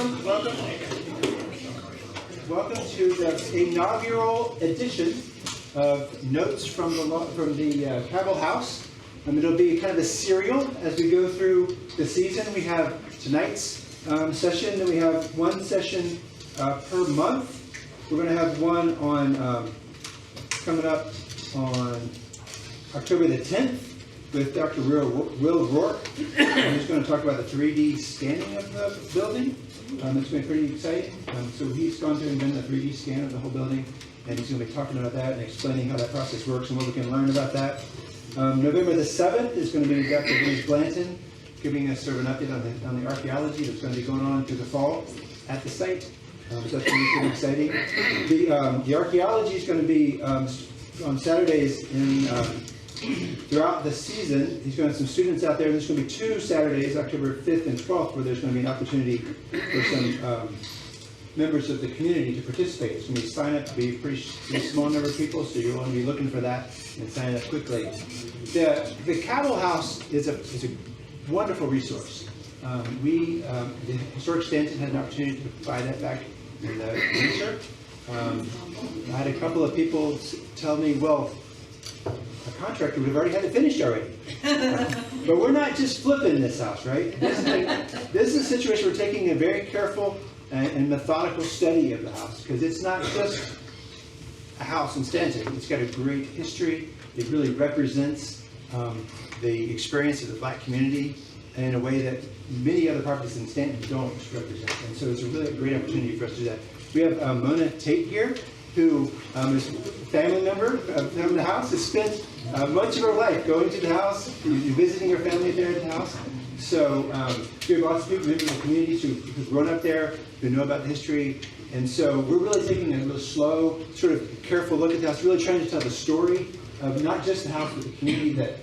Welcome to the inaugural edition of Notes from the Cabell House. It'll be kind of a serial as we go through the season. We have tonight's session, and we have one session per month. We're going to have one on coming up on October the 10th with Dr. Will Rourke. He's going to talk about the 3D scanning of the building. It's been pretty exciting. So he's gone through and done a 3D scan of the whole building, and he's going to be talking about that and explaining how that process works and what we can learn about that. November the 7th is going to be Dr. Bruce Blanton giving us sort of an update on the archaeology that's going to be going on through the fall at the site. So that's going to be pretty exciting. The archaeology is going to be on Saturdays throughout the season. He's going to have some students out there. There's going to be 2 Saturdays, October 5th and 12th, where there's going to be an opportunity for some members of the community to participate. It's going to be sign up to be a pretty small number of people, so you'll want to be looking for that and sign up quickly. The Cabell House is a wonderful resource. The Historic Staunton had an opportunity to buy that back in the winter. I had a couple of people tell me, well, a contractor would have already had it finished already. But we're not just flipping this house, right? This is a situation we're taking a very careful and methodical study of the house, because it's not just a house in Staunton. It's got a great history. It really represents the experience of the Black community in a way that many other properties in Staunton don't represent. And so it's a really great opportunity for us to do that. We have Mona Tate here, who is a family member of the house, has spent much of her life going to the house, visiting her family there at the house. So we have lots of people, members of the community who've grown up there, who know about the history. And so we're really taking a real slow, sort of careful look at the house, really trying to tell the story of not just the house, but the community that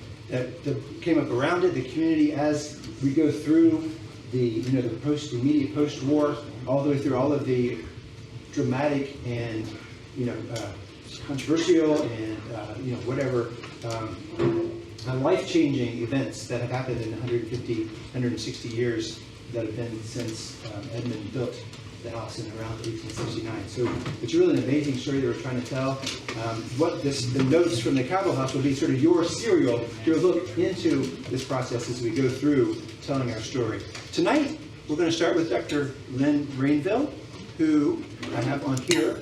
came up around it, the community as we go through the immediate post-war, all the way through all of the dramatic and controversial and whatever life-changing events that have happened in 150, 160 years that have been since Edmund built the house in around 1869. So it's really an amazing story that we're trying to tell. The notes from the Cabell House will be sort of your serial, your look into this process as we go through telling our story. Tonight, we're going to start with Dr. Lynn Rainville, who I have on here,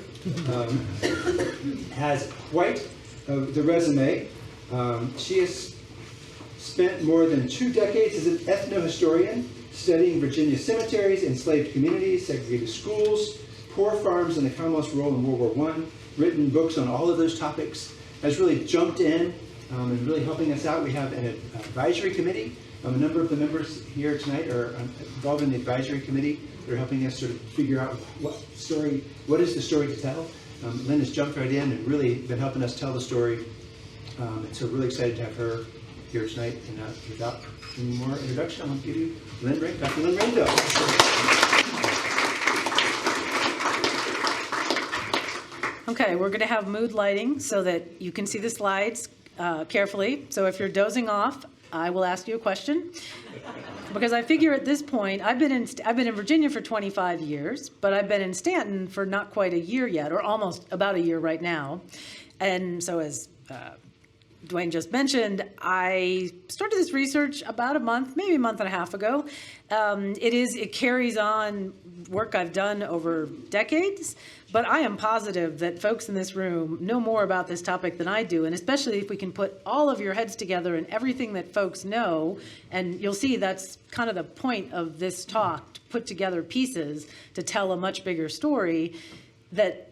has quite the resume. She has spent more than 2 decades as an ethnohistorian, studying Virginia cemeteries, enslaved communities, segregated schools, poor farms, and the Commonwealth's role in World War I, written books on all of those topics, has really jumped in and really helping us out. We have an advisory committee. A number of the members here tonight are involved in the advisory committee. They're helping us sort of figure out what is the story to tell. Lynn has jumped right in and really been helping us tell the story. And so really excited to have her here tonight. And without any more introduction, I'm going to give you Dr. Lynn Rainville. Okay, we're going to have mood lighting so that you can see the slides carefully. So if you're dozing off, I will ask you a question. Because I figure at this point, I've been in Virginia for 25 years, but I've been in Staunton for not quite a year yet, or almost about a year right now. And so as Dwayne just mentioned, I started this research about a month, maybe a month and a half ago. It carries on work I've done over decades, but I am positive that folks in this room know more about this topic than I do, and especially if we can put all of your heads together and everything that folks know, and you'll see that's kind of the point of this talk, to put together pieces to tell a much bigger story, that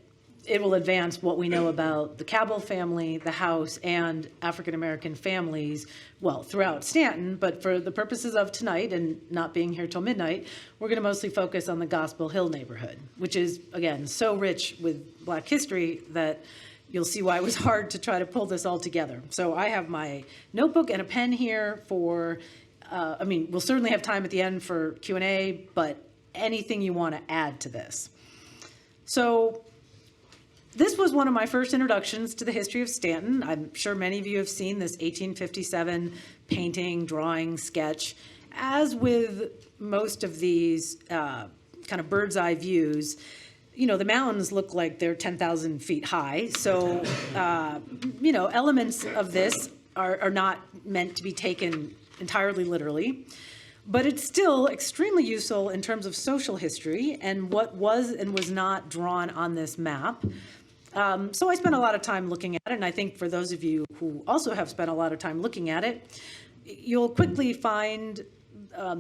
it will advance what we know about the Cabell family, the house, and African-American families, well, throughout Staunton, but for the purposes of tonight and not being here till midnight, we're going to mostly focus on the Gospel Hill neighborhood, which is, again, so rich with Black history that you'll see why it was hard to try to pull this all together. So I have my notebook and a pen here for, we'll certainly have time at the end for Q&A, but anything you want to add to this. So this was one of my first introductions to the history of Staunton. I'm sure many of you have seen this 1857 painting, drawing, sketch. As with most of these kind of bird's eye views, the mountains look like they're 10,000 feet high. So, elements of this are not meant to be taken entirely literally. But it's still extremely useful in terms of social history and what was and was not drawn on this map. So I spent a lot of time looking at it, and I think for those of you who also have spent a lot of time looking at it, you'll quickly find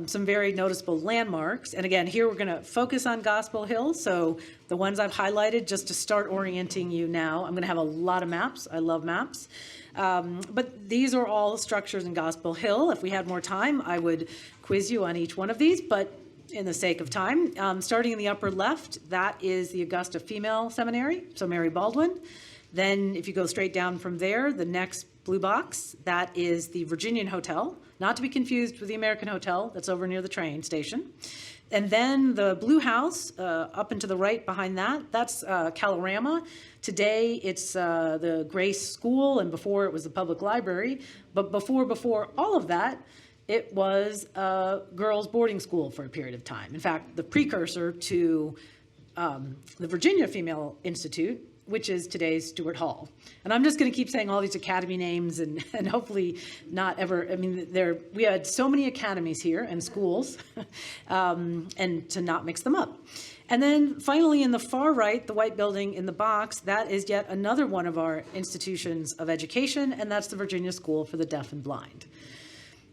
some very noticeable landmarks. And again, here we're going to focus on Gospel Hill. So the ones I've highlighted, just to start orienting you now, I'm going to have a lot of maps. I love maps. But these are all structures in Gospel Hill. If we had more time, I would quiz you on each one of these, but in the sake of time, starting in the upper left, that is the Augusta Female Seminary, so Mary Baldwin. Then if you go straight down from there, the next blue box, that is the Virginian Hotel, not to be confused with the American Hotel that's over near the train station. And then the blue house up and to the right behind that, that's Kalorama. Today it's the Grace School, and before it was the public library. But before all of that, it was a girls' boarding school for a period of time. In fact, the precursor to the Virginia Female Institute, which is today's Stewart Hall. And I'm just going to keep saying all these academy names and hopefully not ever, we had so many academies here and schools, and to not mix them up. And then finally in the far right, the white building in the box, that is yet another one of our institutions of education, and that's the Virginia School for the Deaf and Blind.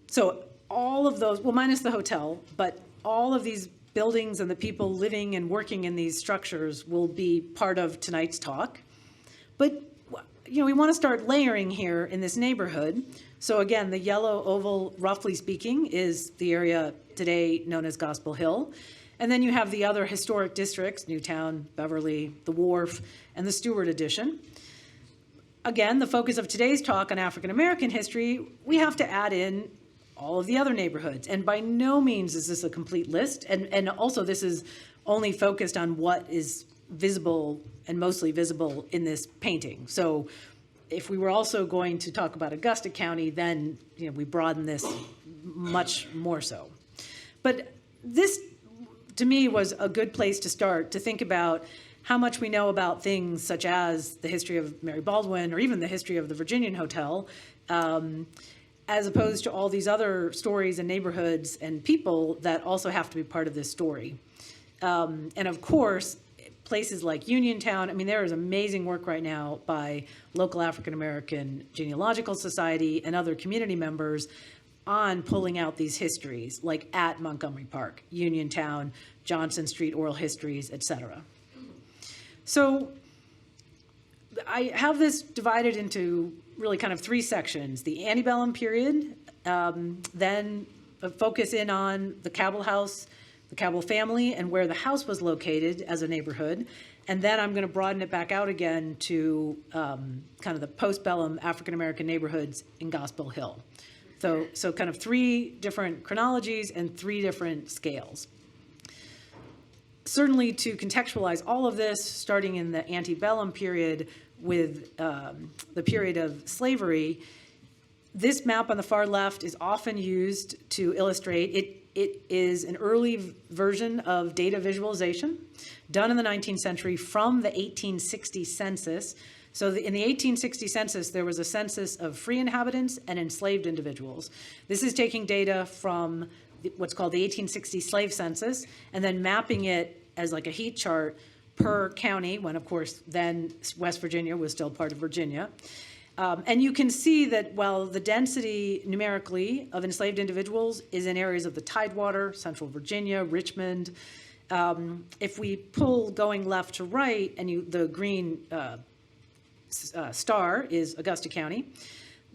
So all of those, well, minus the hotel, but all of these buildings and the people living and working in these structures will be part of tonight's talk. But, we want to start layering here in this neighborhood. So again, the yellow oval, roughly speaking, is the area today known as Gospel Hill. And then you have the other historic districts, Newtown, Beverly, the Wharf, and the Stewart Addition. Again, the focus of today's talk on African American history, we have to add in all of the other neighborhoods. And by no means is this a complete list. And also this is only focused on what is visible and mostly visible in this painting. So if we were also going to talk about Augusta County, then we broaden this much more so. But this, to me, was a good place to start to think about how much we know about things such as the history of Mary Baldwin or even the history of the Virginian Hotel, as opposed to all these other stories and neighborhoods and people that also have to be part of this story. And of course, places like Uniontown, there is amazing work right now by local African American Genealogical Society and other community members on pulling out these histories, like at Montgomery Park, Uniontown, Johnson Street oral histories, etc. So I have this divided into really kind of three sections: the antebellum period, then focus in on the Cabell house, the Cabell family, and where the house was located as a neighborhood. And then I'm going to broaden it back out again to kind of the postbellum African-American neighborhoods in Gospel Hill. So kind of three different chronologies and three different scales. Certainly to contextualize all of this, starting in the antebellum period with the period of slavery, this map on the far left is often used to illustrate. It is an early version of data visualization done in the 19th century from the 1860 census. So in the 1860 census, there was a census of free inhabitants and enslaved individuals. This is taking data from what's called the 1860 slave census and then mapping it as like a heat chart per county, when of course then West Virginia was still part of Virginia. And you can see that while the density numerically of enslaved individuals is in areas of the Tidewater, Central Virginia, Richmond, if we pull going left to right and the green star is Augusta County,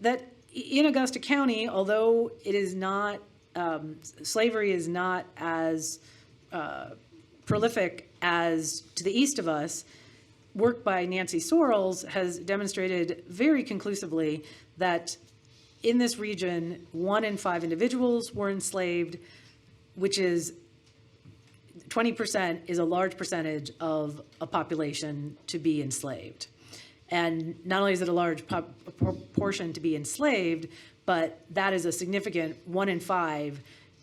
that in Augusta County, although it is not, slavery is not as prolific as to the east of us, work by Nancy Sorrells has demonstrated very conclusively that in this region, 1 in 5 individuals were enslaved, which is 20% is a large percentage of a population to be enslaved. And not only is it a large proportion to be enslaved, but that is a significant 1 in 5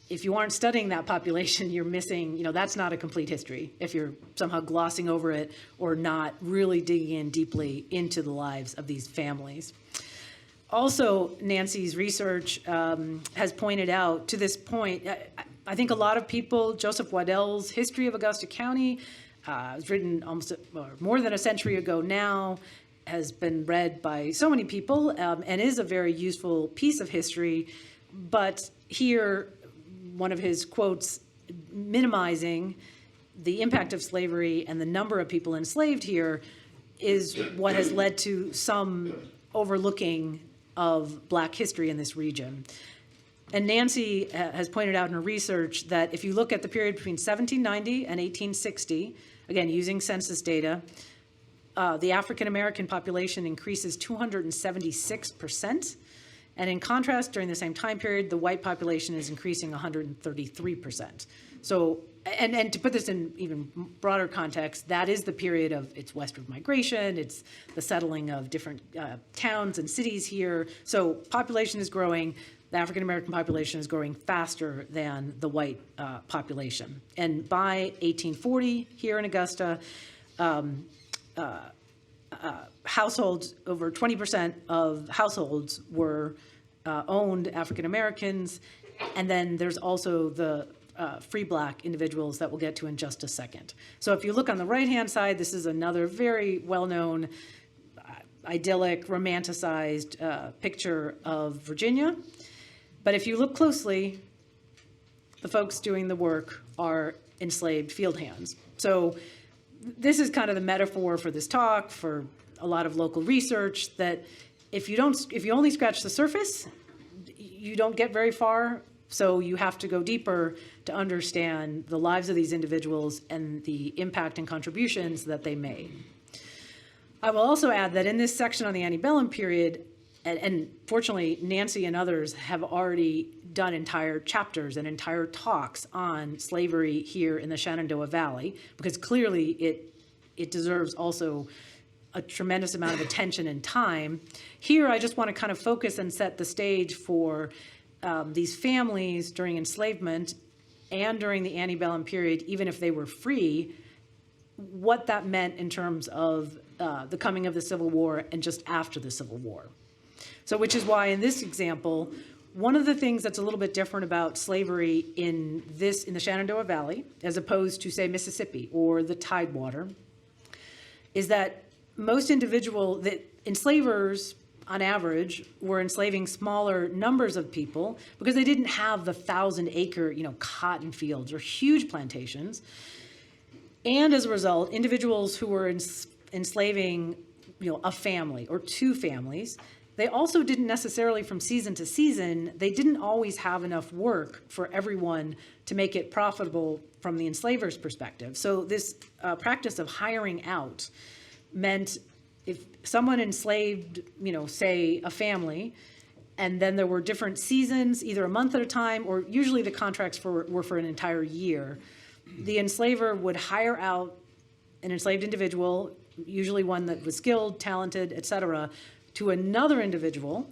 if you aren't studying that population, you're missing, that's not a complete history if you're somehow glossing over it or not really digging in deeply into the lives of these families. Also, Nancy's research has pointed out, to this point, I think a lot of people, Joseph Waddell's History of Augusta County, was written more than a century ago now, has been read by so many people, and is a very useful piece of history. But here, one of his quotes minimizing the impact of slavery and the number of people enslaved here is what has led to some overlooking of Black history in this region. And Nancy has pointed out in her research that if you look at the period between 1790 and 1860, again, using census data, the African-American population increases 276%. And in contrast, during the same time period, the white population is increasing 133%. So, and to put this in even broader context, that is the period of its westward migration, it's the settling of different towns and cities here. So population is growing, the African-American population is growing faster than the white population. And by 1840, here in Augusta, households, over 20% of households were owned African Americans, and then there's also the free Black individuals that we'll get to in just a second. So if you look on the right-hand side, this is another very well-known, idyllic, romanticized picture of Virginia. But if you look closely, the folks doing the work are enslaved field hands. So this is kind of the metaphor for this talk, for a lot of local research, that if you only scratch the surface, you don't get very far. So you have to go deeper to understand the lives of these individuals and the impact and contributions that they made. I will also add that in this section on the antebellum period, and fortunately Nancy and others have already done entire chapters and entire talks on slavery here in the Shenandoah Valley, because clearly it deserves also a tremendous amount of attention and time. Here, I just want to kind of focus and set the stage for these families during enslavement and during the antebellum period, even if they were free, what that meant in terms of the coming of the Civil War and just after the Civil War. So which is why in this example, one of the things that's a little bit different about slavery in the Shenandoah Valley, as opposed to, say, Mississippi or the Tidewater, is that most enslavers, on average, were enslaving smaller numbers of people because they didn't have the 1,000-acre, cotton fields or huge plantations. And as a result, individuals who were enslaving, a family or two families, they also didn't necessarily, from season to season, they didn't always have enough work for everyone to make it profitable from the enslaver's perspective. So this practice of hiring out meant if someone enslaved, say a family, and then there were different seasons, either a month at a time, or usually the contracts were for an entire year, the enslaver would hire out an enslaved individual, usually one that was skilled, talented, et cetera, to another individual.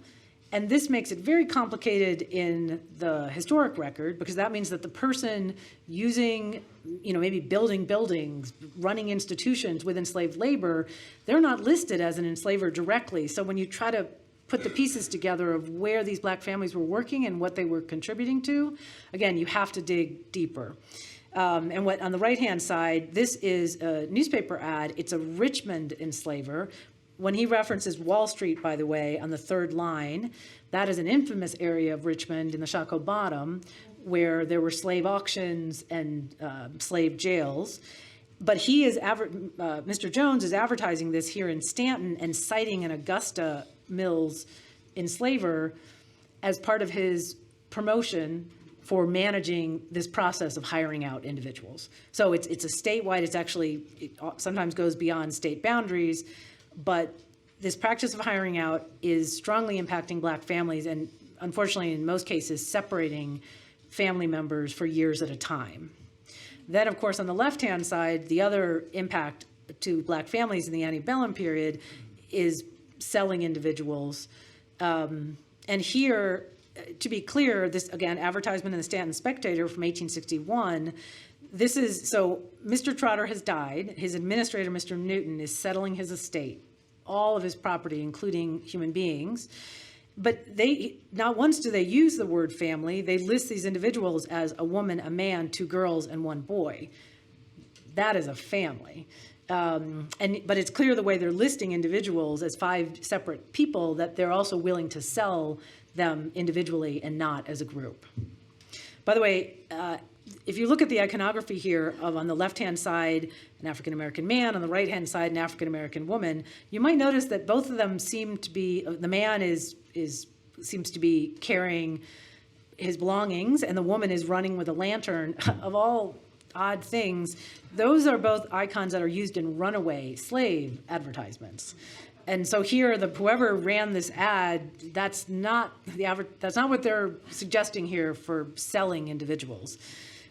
And this makes it very complicated in the historic record, because that means that the person using, maybe building buildings, running institutions with enslaved labor, they're not listed as an enslaver directly. So when you try to put the pieces together of where these Black families were working and what they were contributing to, again, you have to dig deeper. And what on the right-hand side, this is a newspaper ad. It's a Richmond enslaver. When he references Wall Street, by the way, on the third line, that is an infamous area of Richmond in the Shockoe Bottom where there were slave auctions and slave jails. But he is, Mr. Jones is advertising this here in Staunton and citing an Augusta Mills enslaver as part of his promotion for managing this process of hiring out individuals. So it's a statewide, it sometimes goes beyond state boundaries, but this practice of hiring out is strongly impacting Black families and, unfortunately, in most cases, separating family members for years at a time. Then, of course, on the left-hand side, the other impact to Black families in the antebellum period is selling individuals. And here, to be clear, this, again, advertisement in the Staunton Spectator from 1861, this is, so Mr. Trotter has died. His administrator, Mr. Newton, is settling his estate, all of his property, including human beings. But they, not once do they use the word family, they list these individuals as a woman, a man, 2 girls, and 1 boy. That is a family. But it's clear the way they're listing individuals as 5 separate people that they're also willing to sell them individually and not as a group. By the way, if you look at the iconography here of, on the left-hand side, an African-American man, on the right-hand side, an African-American woman, you might notice that both of them seem to be, the man seems to be carrying his belongings, and the woman is running with a lantern. Of all odd things, those are both icons that are used in runaway slave advertisements. And so here, whoever ran this ad, that's not what they're suggesting here for selling individuals.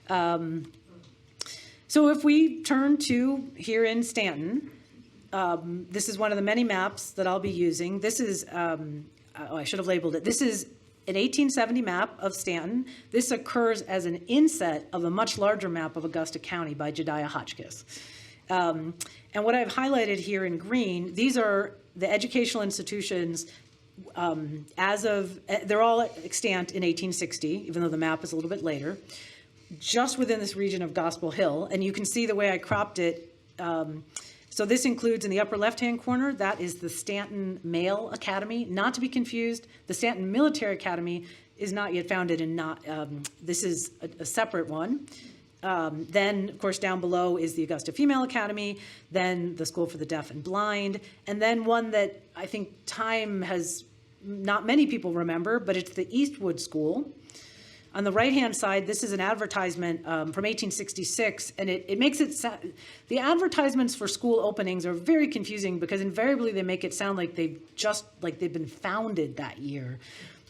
So if we turn to here in Staunton, this is one of the many maps that I'll be using. This is, I should have labeled it. This is an 1870 map of Staunton. This occurs as an inset of a much larger map of Augusta County by Jediah Hotchkiss. And what I've highlighted here in green, these are the educational institutions they're all extant in 1860, even though the map is a little bit later, just within this region of Gospel Hill. And you can see the way I cropped it. So this includes in the upper left-hand corner, that is the Staunton Male Academy, not to be confused. The Staunton Military Academy is not yet founded and this is a separate one. Then, of course, down below is the Augusta Female Academy, then the School for the Deaf and Blind, and then one that I think time has, not many people remember, but it's the Eastwood School. On the right-hand side, this is an advertisement from 1866, and it makes it sound, the advertisements for school openings are very confusing because invariably they make it sound like they've been founded that year.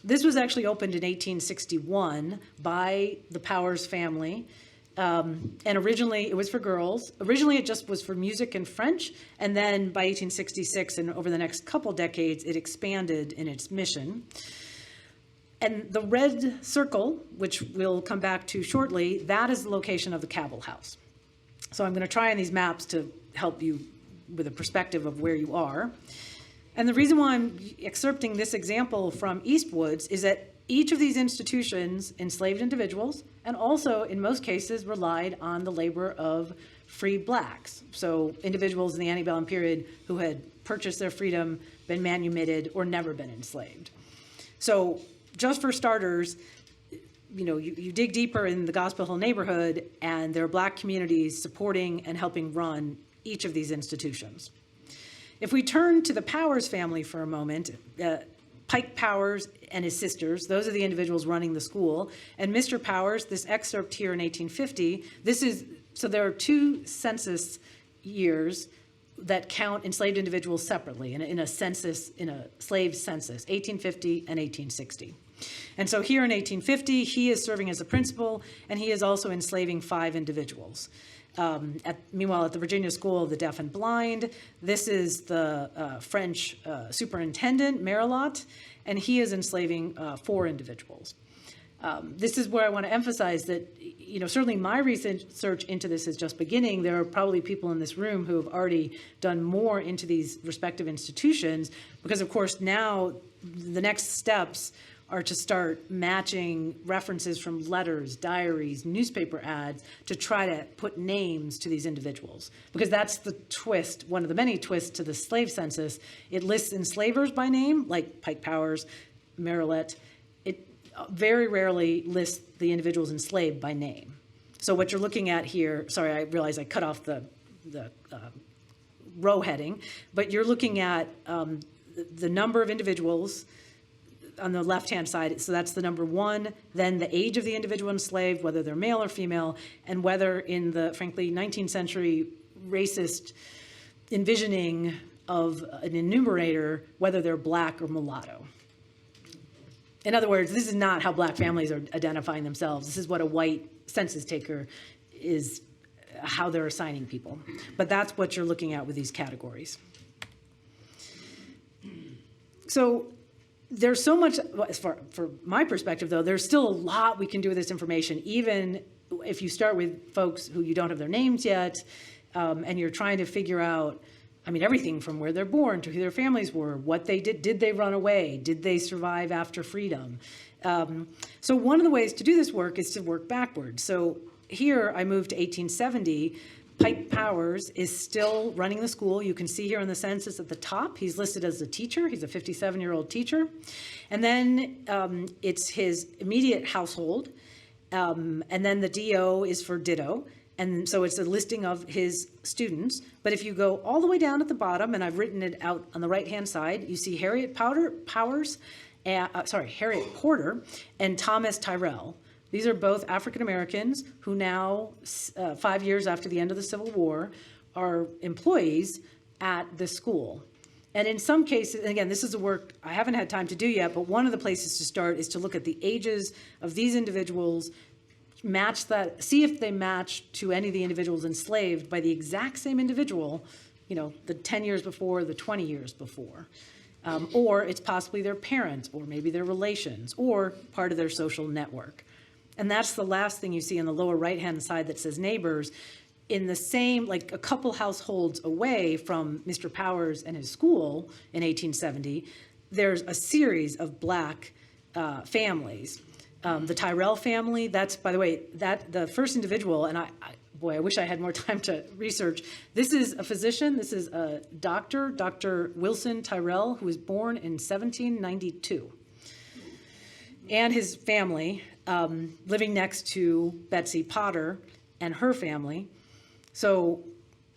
This was actually opened in 1861 by the Powers family. And originally it was for girls. Originally it just was for music and French, and then by 1866 and over the next couple decades, it expanded in its mission. And the red circle, which we'll come back to shortly, that is the location of the Cabell House. So I'm going to try on these maps to help you with a perspective of where you are. And the reason why I'm excerpting this example from Eastwoods is that each of these institutions enslaved individuals and also, in most cases, relied on the labor of free blacks. So individuals in the antebellum period who had purchased their freedom, been manumitted, or never been enslaved. So just for starters, you dig deeper in the Gospel Hill neighborhood, and there are black communities supporting and helping run each of these institutions. If we turn to the Powers family for a moment, Pike Powers and his sisters, those are the individuals running the school. And Mr. Powers, this excerpt here in 1850, so there are 2 census years that count enslaved individuals separately in a slave census, 1850 and 1860. And so here in 1850, he is serving as a principal, and he is also enslaving 5 individuals. Meanwhile, at the Virginia School of the Deaf and Blind, this is the French superintendent, Marilot, and he is enslaving 4 individuals. This is where I want to emphasize that, certainly my research into this is just beginning. There are probably people in this room who have already done more into these respective institutions, because, of course, now the next steps are to start matching references from letters, diaries, newspaper ads to try to put names to these individuals. Because that's the twist, one of the many twists to the slave census. It lists enslavers by name, like Pike Powers, Marilette. It very rarely lists the individuals enslaved by name. So what you're looking at here, sorry, I realize I cut off the row heading, but you're looking at the number of individuals on the left-hand side, so that's the number 1, then the age of the individual enslaved, whether they're male or female, and whether in the, frankly, 19th century racist envisioning of an enumerator, whether they're black or mulatto. In other words, this is not how black families are identifying themselves. This is what a white census taker is, how they're assigning people. But that's what you're looking at with these categories. So there's so much, as far for my perspective though, there's still a lot we can do with this information, even if you start with folks who you don't have their names yet, and you're trying to figure out, I mean, everything from where they're born to who their families were, what they did they run away, did they survive after freedom? So one of the ways to do this work is to work backwards. So here I moved to 1870. Pike Powers is still running the school. You can see here on the census at the top, he's listed as a teacher. He's a 57-year-old teacher. And then it's his immediate household. And then the DO is for ditto. And so it's a listing of his students. But if you go all the way down at the bottom, and I've written it out on the right-hand side, you see Harriet Porter and Thomas Tyrrell. These are both African Americans who now, 5 years after the end of the Civil War, are employees at the school. And in some cases, and again, this is a work I haven't had time to do yet, but one of the places to start is to look at the ages of these individuals, match that, see if they match to any of the individuals enslaved by the exact same individual, the 10 years before, the 20 years before. Or it's possibly their parents, or maybe their relations, or part of their social network. And that's the last thing you see on the lower right-hand side that says neighbors. In the same, like a couple households away from Mr. Powers and his school in 1870, there's a series of Black families. The Tyrrell family, that's, by the way, that the first individual, and I wish I had more time to research. This is a physician. This is a doctor, Dr. Wilson Tyrrell, who was born in 1792. And his family, living next to Betsy Potter and her family. So,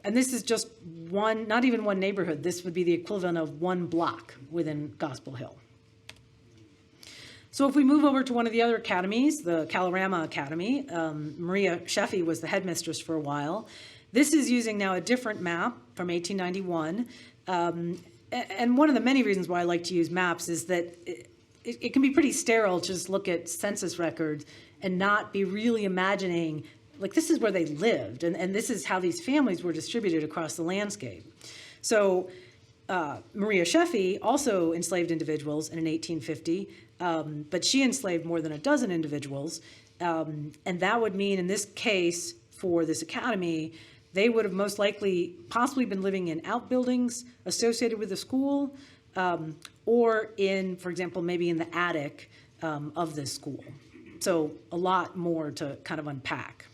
and this is just one, not even one neighborhood. This would be the equivalent of one block within Gospel Hill. So if we move over to one of the other academies, the Kalorama Academy, Maria Sheffey was the headmistress for a while. This is using now a different map from 1891. And one of the many reasons why I like to use maps is that it can be pretty sterile to just look at census records and not be really imagining, like, this is where they lived, and this is how these families were distributed across the landscape. So Maria Sheffey also enslaved individuals in 1850, but she enslaved more than a dozen individuals, and that would mean in this case for this academy, they would have most likely possibly been living in outbuildings associated with the school, or in, for example, maybe in the attic of this school. So a lot more to kind of unpack.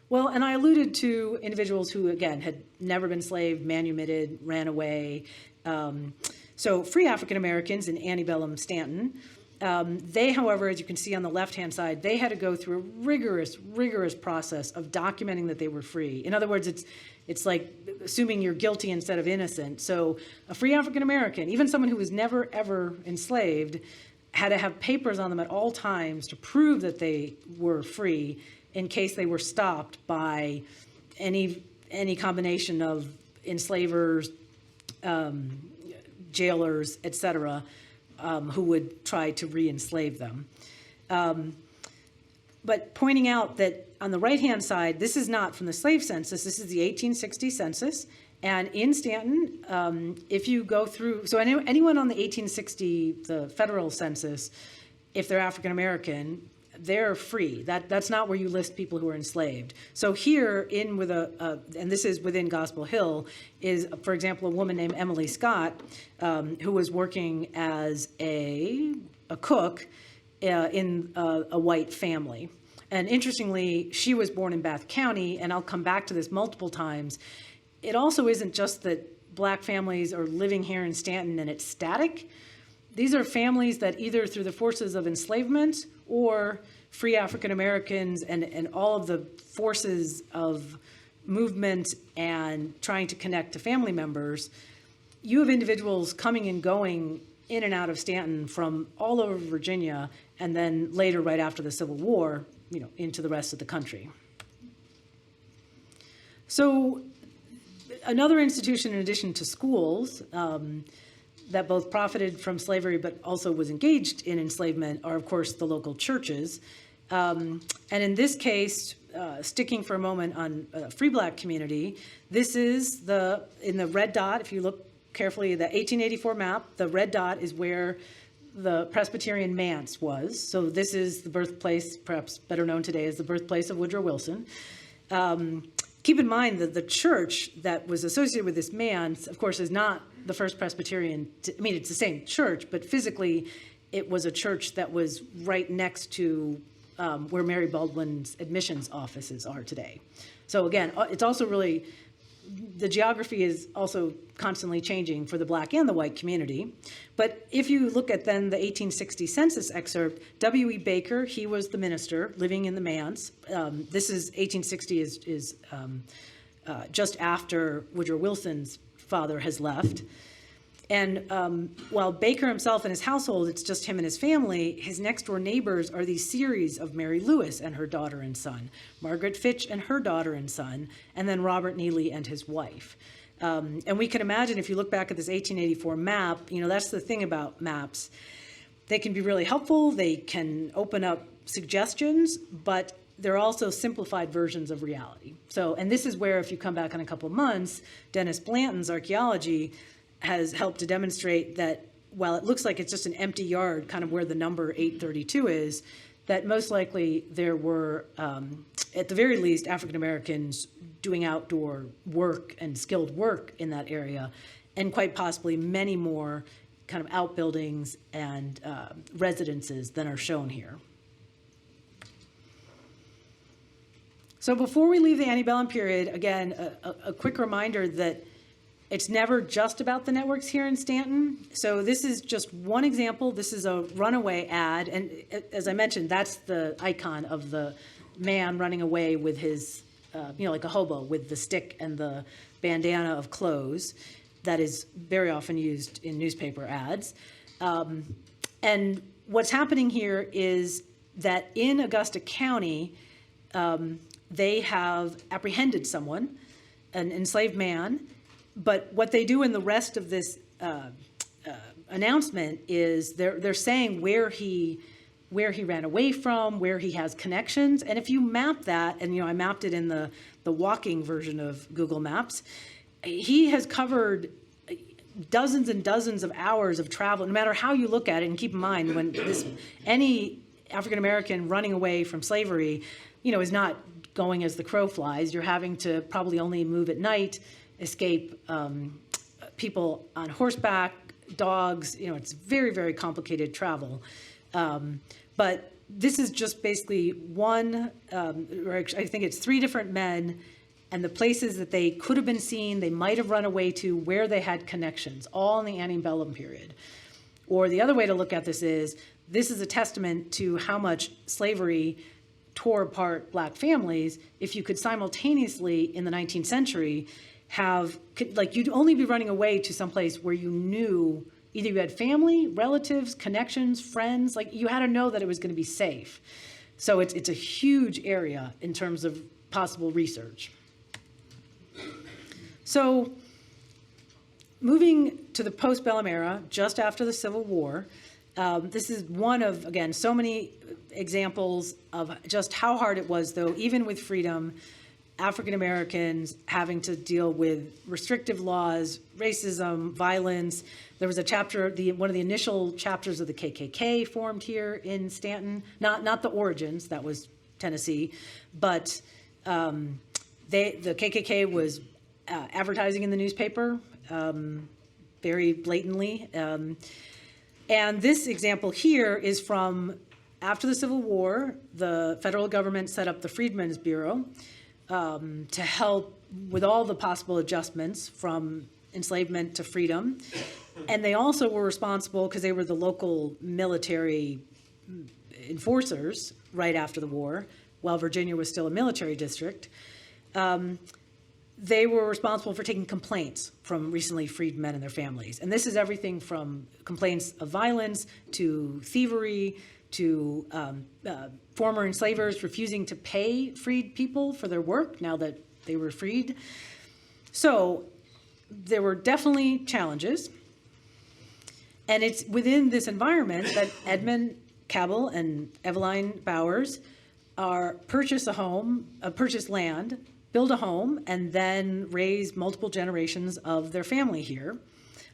Well, and I alluded to individuals who, again, had never been enslaved, manumitted, ran away. So free African Americans in antebellum Staunton, they, however, as you can see on the left-hand side, they had to go through a rigorous process of documenting that they were free. In other words, it's like assuming you're guilty instead of innocent. So a free African American, even someone who was never, ever enslaved, had to have papers on them at all times to prove that they were free in case they were stopped by any combination of enslavers, jailers, etc., who would try to re-enslave them. But pointing out that on the right-hand side, this is not from the slave census, this is the 1860 census. And in Staunton, if you go through, so anyone on the 1860, the federal census, if they're African American, they're free. That's not where you list people who are enslaved. So here, and this is within Gospel Hill, is, for example, a woman named Emily Scott, who was working as a cook in a white family. And interestingly, she was born in Bath County, and I'll come back to this multiple times. It also isn't just that Black families are living here in Staunton and it's static. These are families that either through the forces of enslavement or free African Americans and all of the forces of movement and trying to connect to family members, you have individuals coming and going in and out of Staunton from all over Virginia, and then later, right after the Civil War, into the rest of the country. So another institution, in addition to schools, that both profited from slavery but also was engaged in enslavement are, of course, the local churches. And in this case, sticking for a moment on a free Black community, this is in the red dot, if you look carefully the 1884 map. The red dot is where the Presbyterian manse was. So this is the birthplace, perhaps better known today as the birthplace of Woodrow Wilson. Keep in mind that the church that was associated with this manse, of course, is not the First Presbyterian. I mean, it's the same church, but physically it was a church that was right next to where Mary Baldwin's admissions offices are today. So again, it's also really, the geography is also constantly changing for the Black and the white community. But if you look at then the 1860 census excerpt, W.E. Baker, he was the minister living in the manse. This is 1860 is just after Woodrow Wilson's father has left. And while Baker himself and his household, it's just him and his family, his next door neighbors are these series of Mary Lewis and her daughter and son, Margaret Fitch and her daughter and son, and then Robert Neely and his wife. And we can imagine if you look back at this 1884 map, that's the thing about maps. They can be really helpful. They can open up suggestions, but they're also simplified versions of reality. So, and this is where, if you come back in a couple of months, Dennis Blanton's archaeology has helped to demonstrate that while it looks like it's just an empty yard, kind of where the number 832 is, that most likely there were, at the very least, African Americans doing outdoor work and skilled work in that area, and quite possibly many more kind of outbuildings and residences than are shown here. So before we leave the antebellum period, again, a quick reminder that it's never just about the networks here in Staunton. So this is just one example. This is a runaway ad. And as I mentioned, that's the icon of the man running away with his, like a hobo with the stick and the bandana of clothes that is very often used in newspaper ads. And what's happening here is that in Augusta County, they have apprehended someone, an enslaved man. But what they do in the rest of this announcement is they're saying where he ran away from, where he has connections. And if you map that, and I mapped it in the walking version of Google Maps, he has covered dozens and dozens of hours of travel, no matter how you look at it. And keep in mind, when any African American running away from slavery, is not going as the crow flies. You're having to probably only move at night, escape people on horseback, dogs. It's very, very complicated travel. But this is just basically one, or I think it's 3 different men, and the places that they could have been seen, they might have run away to, where they had connections, all in the antebellum period. Or the other way to look at this is a testament to how much slavery tore apart Black families if you could simultaneously, in the 19th century, you'd only be running away to someplace where you knew either you had family, relatives, connections, friends, you had to know that it was going to be safe. So it's a huge area in terms of possible research. So moving to the postbellum era, just after the Civil War, this is one of, again, so many examples of just how hard it was, though, even with freedom, African Americans having to deal with restrictive laws, racism, violence. There was a chapter, one of the initial chapters of the KKK formed here in Staunton. Not the origins, that was Tennessee, but the KKK was advertising in the newspaper very blatantly. And this example here is from after the Civil War. The federal government set up the Freedmen's Bureau to help with all the possible adjustments from enslavement to freedom. And they also were responsible, because they were the local military enforcers right after the war, while Virginia was still a military district. They were responsible for taking complaints from recently freed men and their families. And this is everything from complaints of violence to thievery to former enslavers refusing to pay freed people for their work now that they were freed. So there were definitely challenges. And it's within this environment that Edmund Cabell and Eveline Bowers purchase land, build a home, and then raise multiple generations of their family here.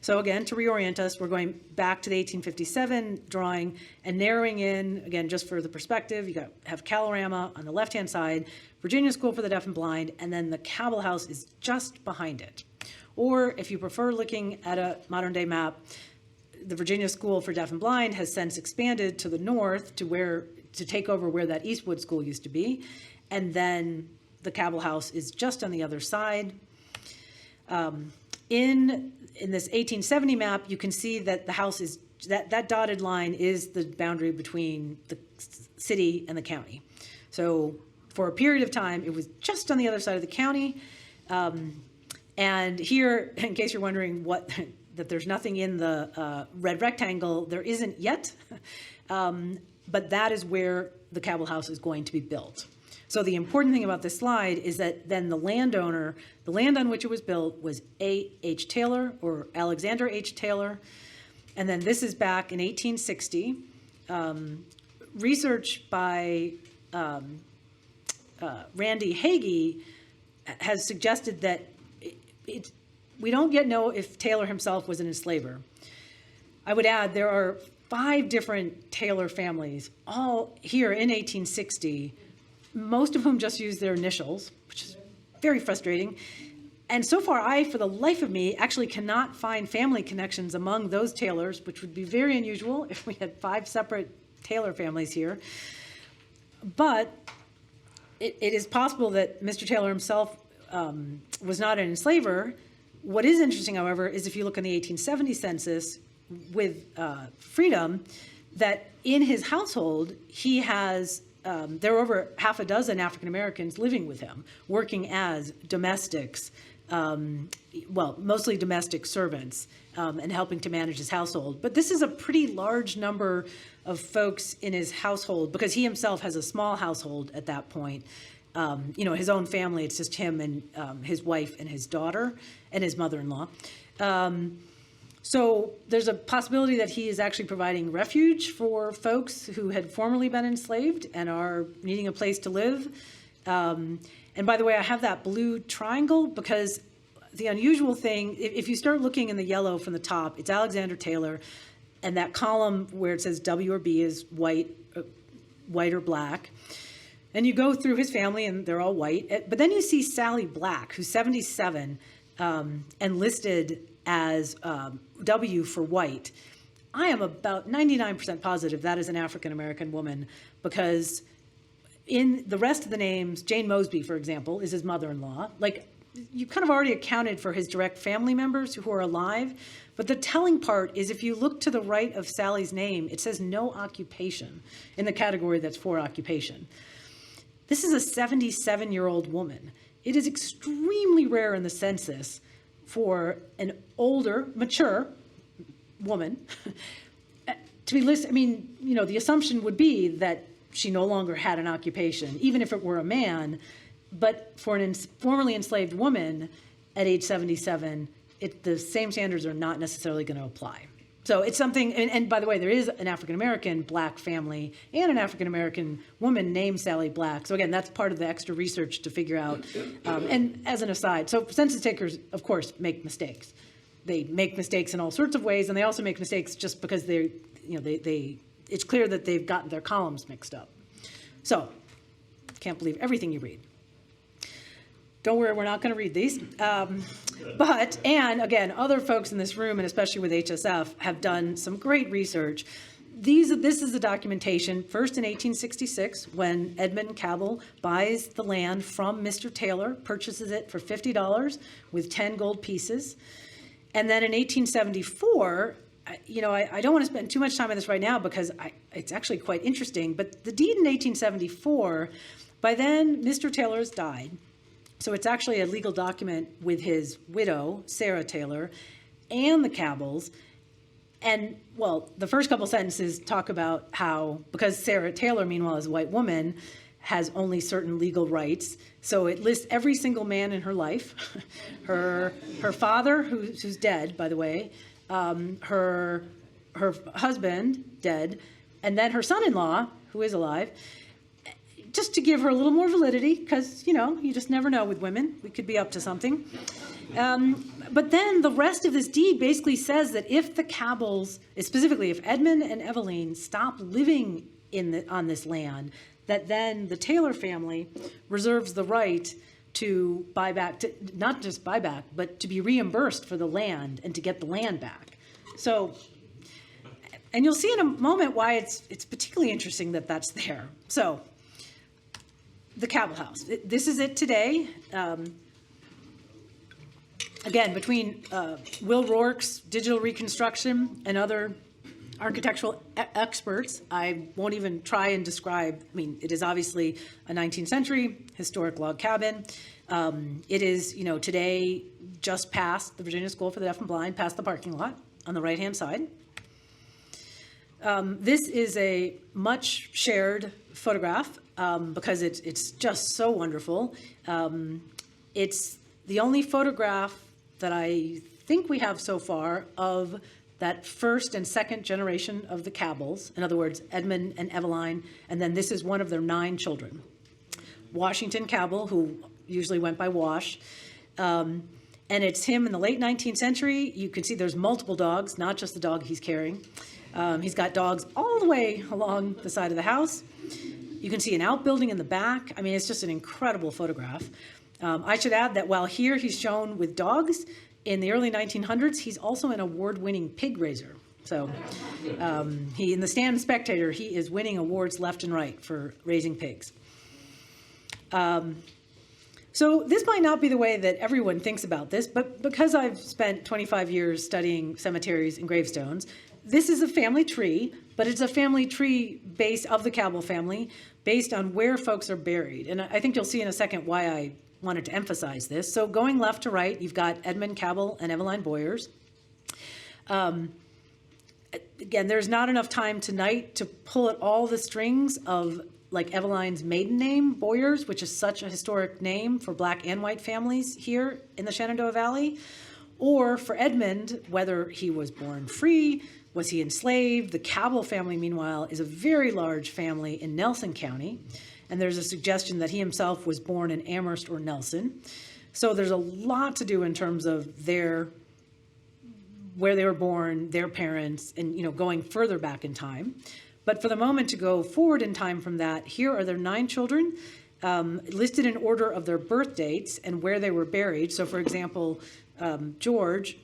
So again, to reorient us, we're going back to the 1857 drawing and narrowing in, again, just for the perspective, you have Calorama on the left-hand side, Virginia School for the Deaf and Blind, and then the Cabell House is just behind it. Or if you prefer looking at a modern-day map, the Virginia School for Deaf and Blind has since expanded to the north to take over where that Eastwood School used to be, and then the Cabell House is just on the other side. In this 1870 map, you can see that the house is, that dotted line is the boundary between the city and the county. So for a period of time, it was just on the other side of the county. And here, in case you're wondering that there's nothing in the red rectangle, there isn't yet, but that is where the Cabell House is going to be built. So the important thing about this slide is that then the landowner, the land on which it was built was A.H. Taylor or Alexander H. Taylor. And then this is back in 1860. Research by Randy Hagee has suggested that we don't yet know if Taylor himself was an enslaver. I would add there are 5 different Taylor families, all here in 1860, most of whom just use their initials, which is very frustrating. And so far, I, for the life of me, actually cannot find family connections among those Taylors, which would be very unusual if we had 5 separate Taylor families here. But it is possible that Mr. Taylor himself was not an enslaver. What is interesting, however, is if you look in the 1870 census with freedom, that in his household, he has there are over half a dozen African Americans living with him, working as domestics, well, mostly domestic servants, and helping to manage his household. But this is a pretty large number of folks in his household, because he himself has a small household at that point. His own family, it's just him and his wife and his daughter and his mother-in-law. So there's a possibility that he is actually providing refuge for folks who had formerly been enslaved and are needing a place to live. And by the way, I have that blue triangle because the unusual thing, if you start looking in the yellow from the top, it's Alexander Taylor, and that column where it says W or B is white or black. And you go through his family and they're all white. But then you see Sally Black, who's 77 and listed as W for white. I am about 99% positive that is an African-American woman, because in the rest of the names, Jane Mosby, for example, is his mother-in-law. Like, you kind of already accounted for his direct family members who are alive. But the telling part is if you look to the right of Sally's name, it says no occupation in the category that's for occupation. This is a 77-year-old woman. It is extremely rare in the census for an older, mature woman to be listed. I mean, the assumption would be that she no longer had an occupation, even if it were a man. But for an formerly enslaved woman at age 77, the same standards are not necessarily going to apply. So it's something, and by the way, there is an African-American Black family and an African-American woman named Sally Black. So again, that's part of the extra research to figure out. And as an aside, so census takers, of course, make mistakes. They make mistakes in all sorts of ways, and they also make mistakes just because it's clear that they've gotten their columns mixed up. So, can't believe everything you read. Don't worry, we're not going to read these. And again, other folks in this room, and especially with HSF, have done some great research. This is the documentation, first in 1866, when Edmund Cabell buys the land from Mr. Taylor, purchases it for $50 with 10 gold pieces. And then in 1874, I don't want to spend too much time on this right now because it's actually quite interesting, but the deed in 1874, by then Mr. Taylor has died. So it's actually a legal document with his widow, Sarah Taylor, and the Cabells. And, well, the first couple sentences talk about how, because Sarah Taylor, meanwhile, is a white woman, has only certain legal rights. So it lists every single man in her life. her father, who's dead, by the way, her husband, dead, and then her son-in-law, who is alive. just to give her a little more validity, because, you just never know with women. We could be up to something. But then the rest of this deed basically says that if the Cabells, specifically if Edmund and Eveline stop living on this land, that then the Taylor family reserves the right to buy back, not just buy back, but to be reimbursed for the land and to get the land back. So, and you'll see in a moment why it's particularly interesting that that's there. So, the Cabell House. This is it today. Again, between Will Rourke's digital reconstruction and other architectural experts, I won't even try and describe. I mean, it is obviously a 19th century historic log cabin. It is, today just past the Virginia School for the Deaf and Blind, past the parking lot on the right-hand side. This is a much shared photograph because it's just so wonderful. It's the only photograph that I think we have so far of that first and second generation of the Cabells. In other words, Edmund and Eveline, and then this is one of their 9 children. Washington Cabell, who usually went by Wash, and it's him in the late 19th century. You can see there's multiple dogs, not just the dog he's carrying. He's got dogs all the way along the side of the house. You can see an outbuilding in the back. I mean, it's just an incredible photograph. I should add that while here he's shown with dogs, in the early 1900s, he's also an award-winning pig raiser. So he, in the Stand Spectator, he is winning awards left and right for raising pigs. So this might not be the way that everyone thinks about this, but because I've spent 25 years studying cemeteries and gravestones, this is a family tree, but it's a family tree base of the Cabell family based on where folks are buried. And I think you'll see in a second why I wanted to emphasize this. So going left to right, you've got Edmund Cabell and Eveline Boyers. Again, there's not enough time tonight to pull at all the strings of like Eveline's maiden name, Boyers, which is such a historic name for Black and white families here in the Shenandoah Valley, or for Edmund, whether he was born free, was he enslaved? The Cabell family, meanwhile, is a very large family in Nelson County, and there's a suggestion that he himself was born in Amherst or Nelson. So there's a lot to do in terms of where they were born, their parents, and going further back in time. But for the moment to go forward in time from that, here are their 9 children, listed in order of their birth dates and where they were buried. So for example, George,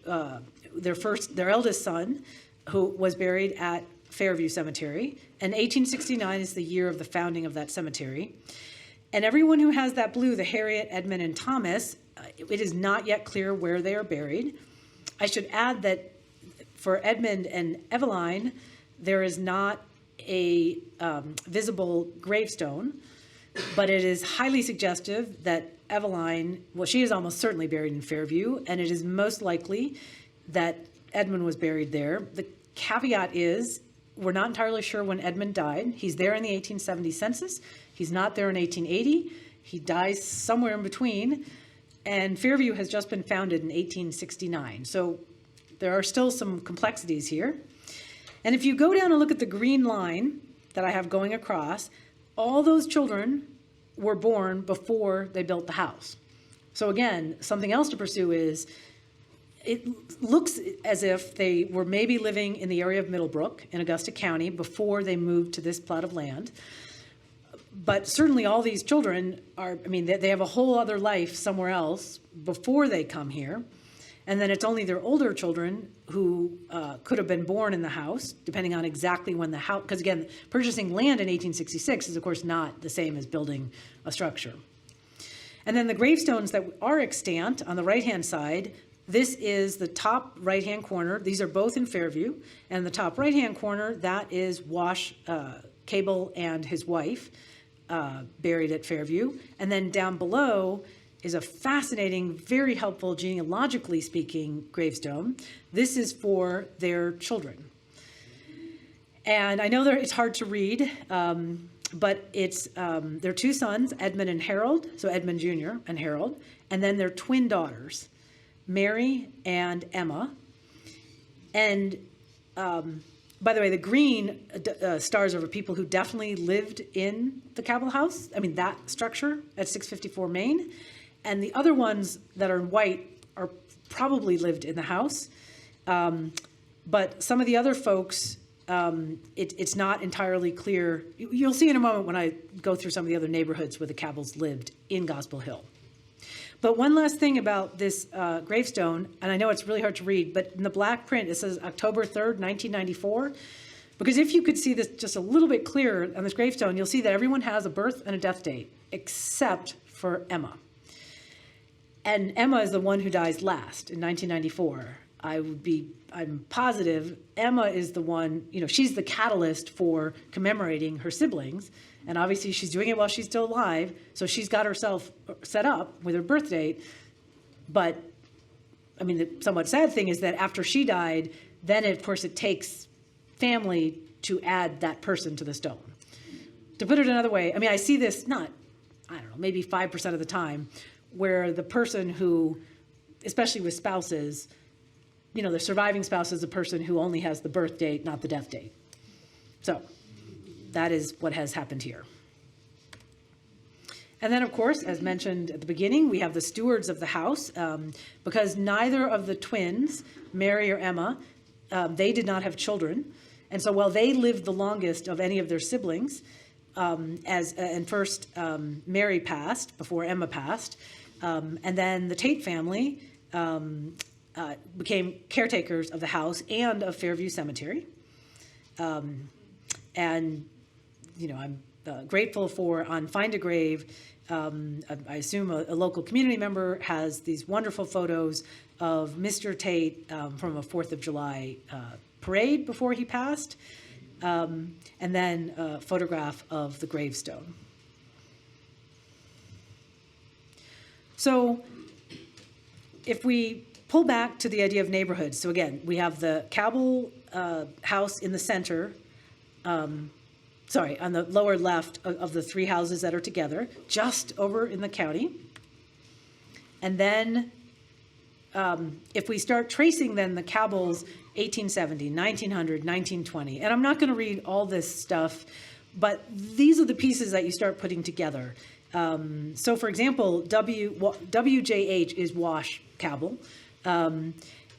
their eldest son, who was buried at Fairview Cemetery, and 1869 is the year of the founding of that cemetery. And everyone who has that blue, the Harriet, Edmund, and Thomas, it is not yet clear where they are buried. I should add that for Edmund and Eveline, there is not a visible gravestone, but it is highly suggestive that Eveline, well, she is almost certainly buried in Fairview, and it is most likely that Edmund was buried there. The caveat is, we're not entirely sure when Edmund died. He's there in the 1870 census. He's not there in 1880. He dies somewhere in between. And Fairview has just been founded in 1869. So there are still some complexities here. And if you go down and look at the green line that I have going across, all those children were born before they built the house. So again, something else to pursue is, it looks as if they were maybe living in the area of Middlebrook in Augusta County before they moved to this plot of land. But certainly all these children they have a whole other life somewhere else before they come here. And then it's only their older children who could have been born in the house, depending on exactly when the house, because again, purchasing land in 1866 is of course not the same as building a structure. And then the gravestones that are extant on the right-hand side, this is the top right-hand corner. These are both in Fairview. And the top right-hand corner, that is Wash Cabell and his wife, buried at Fairview. And then down below is a fascinating, very helpful, genealogically speaking, gravestone. This is for their children. And I know it's hard to read, but it's their 2 sons, Edmund and Harold, so Edmund Jr. and Harold, and then their twin daughters, Mary and Emma. And By the way, the green stars over people who definitely lived in the Cabell house. I mean, that structure at 654 Main. And the other ones that are in white are probably lived in the house. But some of the other folks, it's not entirely clear. You'll see in a moment when I go through some of the other neighborhoods where the Cabells lived in Gospel Hill. But one last thing about this gravestone, and I know it's really hard to read, but in the black print, it says October 3rd, 1994. Because if you could see this just a little bit clearer on this gravestone, you'll see that everyone has a birth and a death date, except for Emma. And Emma is the one who dies last in 1994. I'm positive Emma is the one, she's the catalyst for commemorating her siblings. And obviously she's doing it while she's still alive. So she's got herself set up with her birth date. But, I mean, the somewhat sad thing is that after she died, then of course it takes family to add that person to the stone. To put it another way, I mean, I see this maybe 5% of the time, where the person who, especially with spouses, the surviving spouse is the person who only has the birth date, not the death date. So that is what has happened here. And then, of course, as mentioned at the beginning, we have the stewards of the house, because neither of the twins, Mary or Emma, they did not have children. And so while they lived the longest of any of their siblings, first Mary passed before Emma passed, and then the Tate family became caretakers of the house and of Fairview Cemetery. I'm grateful for, on Find a Grave, I assume a local community member has these wonderful photos of Mr. Tate from a 4th of July parade before he passed, and then a photograph of the gravestone. So if we pull back to the idea of neighborhoods, so again, we have the Cabell house in the center, on the lower left of the three houses that are together, just over in the county. And then if we start tracing then the Cabells, 1870, 1900, 1920, and I'm not going to read all this stuff, but these are the pieces that you start putting together. So for example, WJH is Wash Cabell.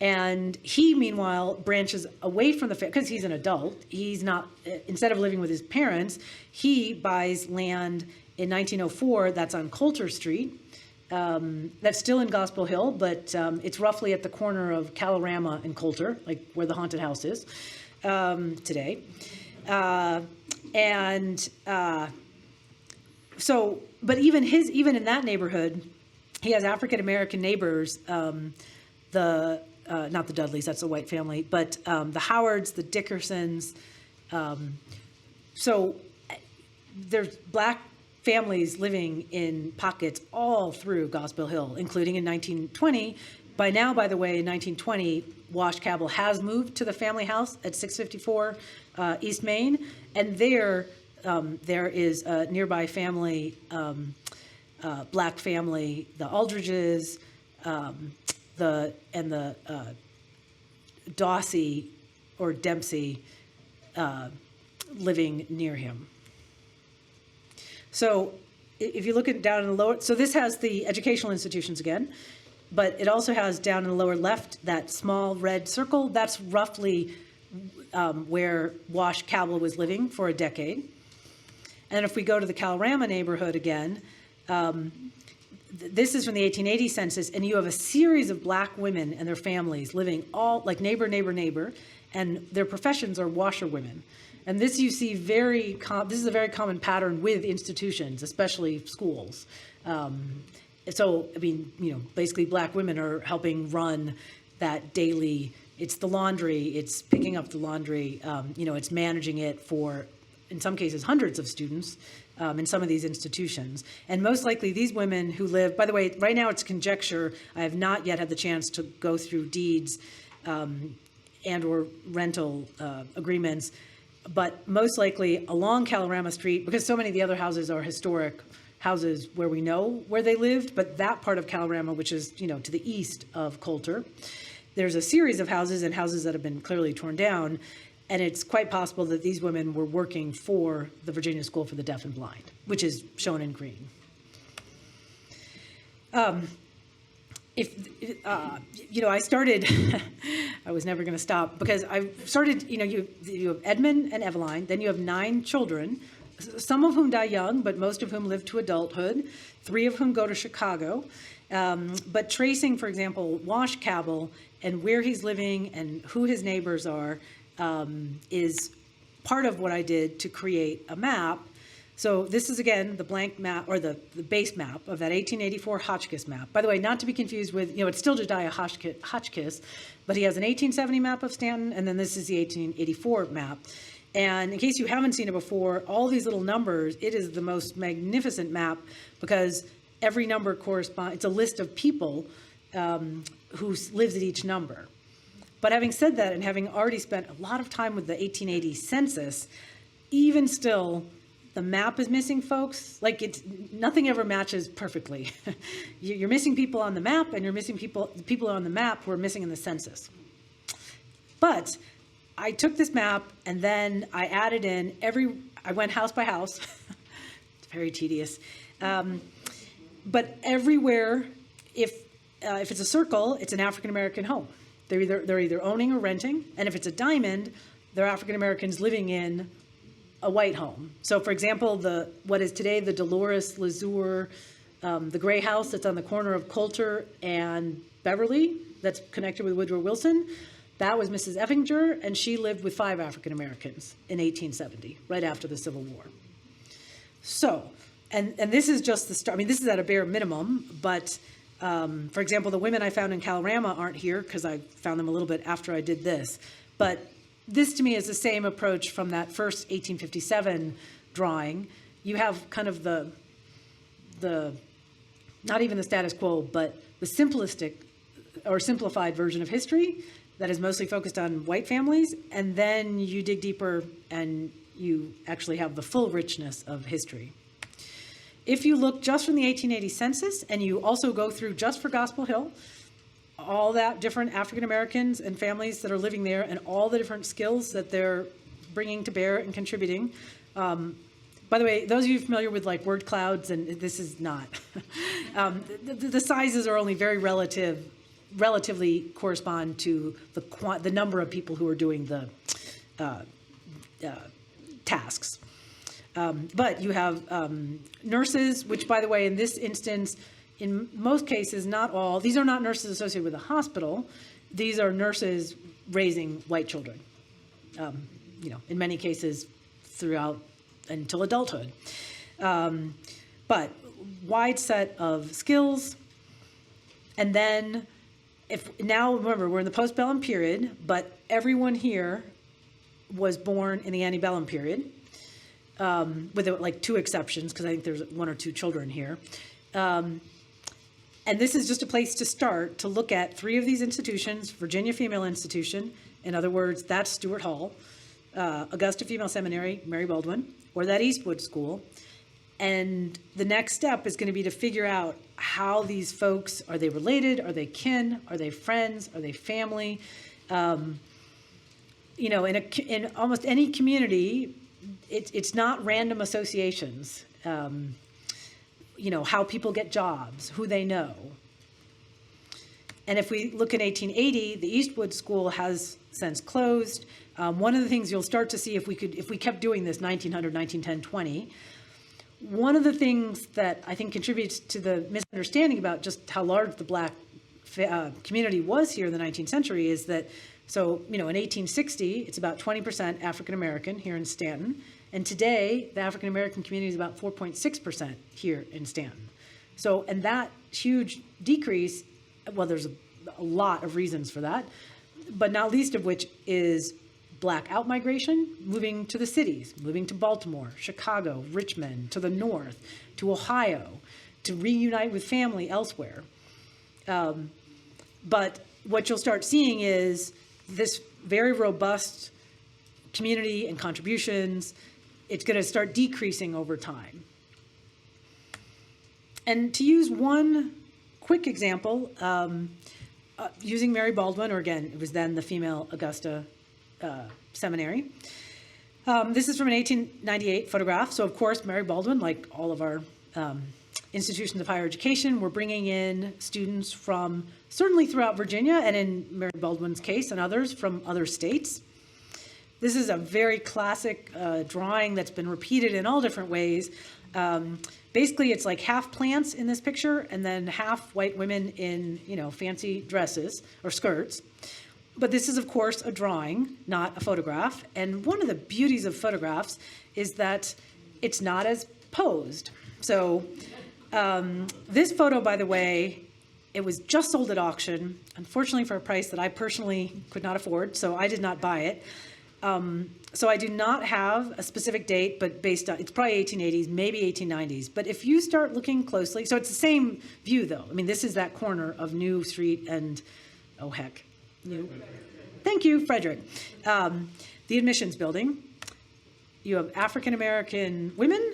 And he, meanwhile, branches away from the family because he's an adult. He's not, instead of living with his parents, he buys land in 1904 that's on Coulter Street. That's still in Gospel Hill, but it's roughly at the corner of Calorama and Coulter, like where the haunted house is today. But even in that neighborhood, he has African American neighbors. Not the Dudleys, that's a white family, but the Howards, the Dickersons. So there's black families living in pockets all through Gospel Hill, including in 1920. By now, by the way, in 1920, Wash Cabell has moved to the family house at 654 East Main, and there is a nearby family, black family, the Aldridges, the Dawsey or Dempsey living near him. So if you look at down in the lower, so this has the educational institutions again, but it also has down in the lower left that small red circle. That's roughly where Wash Cabell was living for a decade. And if we go to the Calorama neighborhood again, this is from the 1880 census, and you have a series of black women and their families living all like neighbor, neighbor, neighbor, and their professions are washerwomen. And this you see this is a very common pattern with institutions, especially schools. So, I mean, basically black women are helping run that daily, it's the laundry, it's picking up the laundry, it's managing it for, in some cases, hundreds of students in some of these institutions. And most likely these women who live, by the way, right now it's conjecture. I have not yet had the chance to go through deeds and or rental agreements, but most likely along Calorama Street, because so many of the other houses are historic houses where we know where they lived, but that part of Calorama, which is, to the east of Coulter, there's a series of houses and houses that have been clearly torn down. And it's quite possible that these women were working for the Virginia School for the Deaf and Blind, which is shown in green. I started, I was never going to stop, because I started, you have Edmund and Eveline, then you have 9 children, some of whom die young, but most of whom live to adulthood, 3 of whom go to Chicago. But tracing, for example, Wash Cabell and where he's living and who his neighbors are is part of what I did to create a map. So this is, again, the blank map, or the base map of that 1884 Hotchkiss map. By the way, not to be confused with, it's still Jediah Hotchkiss, but he has an 1870 map of Staunton, and then this is the 1884 map. And in case you haven't seen it before, all these little numbers, it is the most magnificent map, because every number corresponds, it's a list of people who lives at each number. But having said that, and having already spent a lot of time with the 1880 census, even still, the map is missing, folks. Like, nothing ever matches perfectly. You're missing people on the map, and you're missing people on the map who are missing in the census. But I took this map, and then I added in I went house by house. It's very tedious. But everywhere, if it's a circle, it's an African-American home. They're either owning or renting, and if it's a diamond, they're African-Americans living in a white home. So, for example, what is today the Dolores Lazur, the gray house that's on the corner of Coulter and Beverly, that's connected with Woodrow Wilson, that was Mrs. Effinger, and she lived with 5 African-Americans in 1870, right after the Civil War. So, and this is just the start. I mean, this is at a bare minimum, but for example, the women I found in Calorama aren't here because I found them a little bit after I did this. But this to me is the same approach from that first 1857 drawing. You have kind of the not even the status quo, but the simplistic or simplified version of history that is mostly focused on white families, and then you dig deeper and you actually have the full richness of history. If you look just from the 1880 census, and you also go through just for Gospel Hill, all that different African Americans and families that are living there, and all the different skills that they're bringing to bear and contributing. By the way, those of you familiar with like word clouds, and this is not, the sizes are only very relatively correspond to the number of people who are doing the tasks. But you have nurses, which, by the way, in this instance, in most cases, not all, these are not nurses associated with a hospital. These are nurses raising white children, in many cases throughout until adulthood. But wide set of skills. And then, now remember, we're in the postbellum period, but everyone here was born in the antebellum period. With like 2 exceptions, because I think there's 1 or 2 children here. And this is just a place to start to look at 3 of these institutions: Virginia Female Institution, in other words, that's Stuart Hall, Augusta Female Seminary, Mary Baldwin, or that Eastwood School. And the next step is going to be to figure out how these folks, are they related? Are they kin? Are they friends? Are they family? In almost any community, it's not random associations. How people get jobs, who they know. And if we look in 1880, the Eastwood School has since closed. One of the things you'll start to see if we kept doing this 1900, 1910, 20, one of the things that I think contributes to the misunderstanding about just how large the Black community was here in the 19th century is that, in 1860, it's about 20% African American here in Staunton. And today, the African American community is about 4.6% here in Staunton. So, and that huge decrease, well, there's a lot of reasons for that, but not least of which is Black outmigration, moving to the cities, moving to Baltimore, Chicago, Richmond, to the north, to Ohio, to reunite with family elsewhere. But what you'll start seeing is this very robust community and contributions. It's going to start decreasing over time. And to use one quick example, using Mary Baldwin, or again, it was then the female Augusta Seminary. This is from an 1898 photograph. So, of course, Mary Baldwin, like all of our institutions of higher education, we're bringing in students from certainly throughout Virginia, and in Mary Baldwin's case and others from other states. This is a very classic drawing that's been repeated in all different ways. Basically, it's like half plants in this picture and then half white women in, fancy dresses or skirts. But this is, of course, a drawing, not a photograph. And one of the beauties of photographs is that it's not as posed. So this photo, by the way, it was just sold at auction, unfortunately for a price that I personally could not afford, so I did not buy it. So I do not have a specific date, but based on, it's probably 1880s, maybe 1890s. But if you start looking closely, so it's the same view though. I mean, this is that corner of New Street and, oh heck, New. Thank you, Frederick. The admissions building. You have African-American women,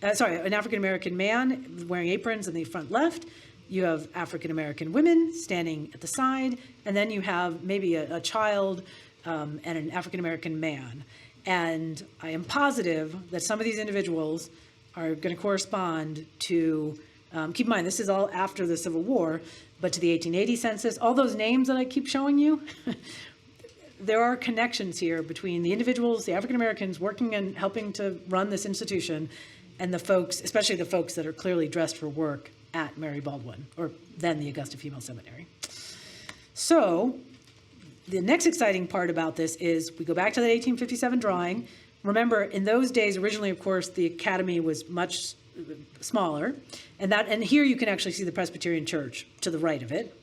an African-American man wearing aprons in the front left. You have African-American women standing at the side, and then you have maybe a child and an African-American man. And I am positive that some of these individuals are going to correspond to, keep in mind, this is all after the Civil War, but to the 1880 census. All those names that I keep showing you, there are connections here between the individuals, the African-Americans working and helping to run this institution, and the folks, especially the folks that are clearly dressed for work at Mary Baldwin, or then the Augusta Female Seminary. So the next exciting part about this is we go back to that 1857 drawing. Remember, in those days, originally, of course, the academy was much smaller, and here you can actually see the Presbyterian Church to the right of it.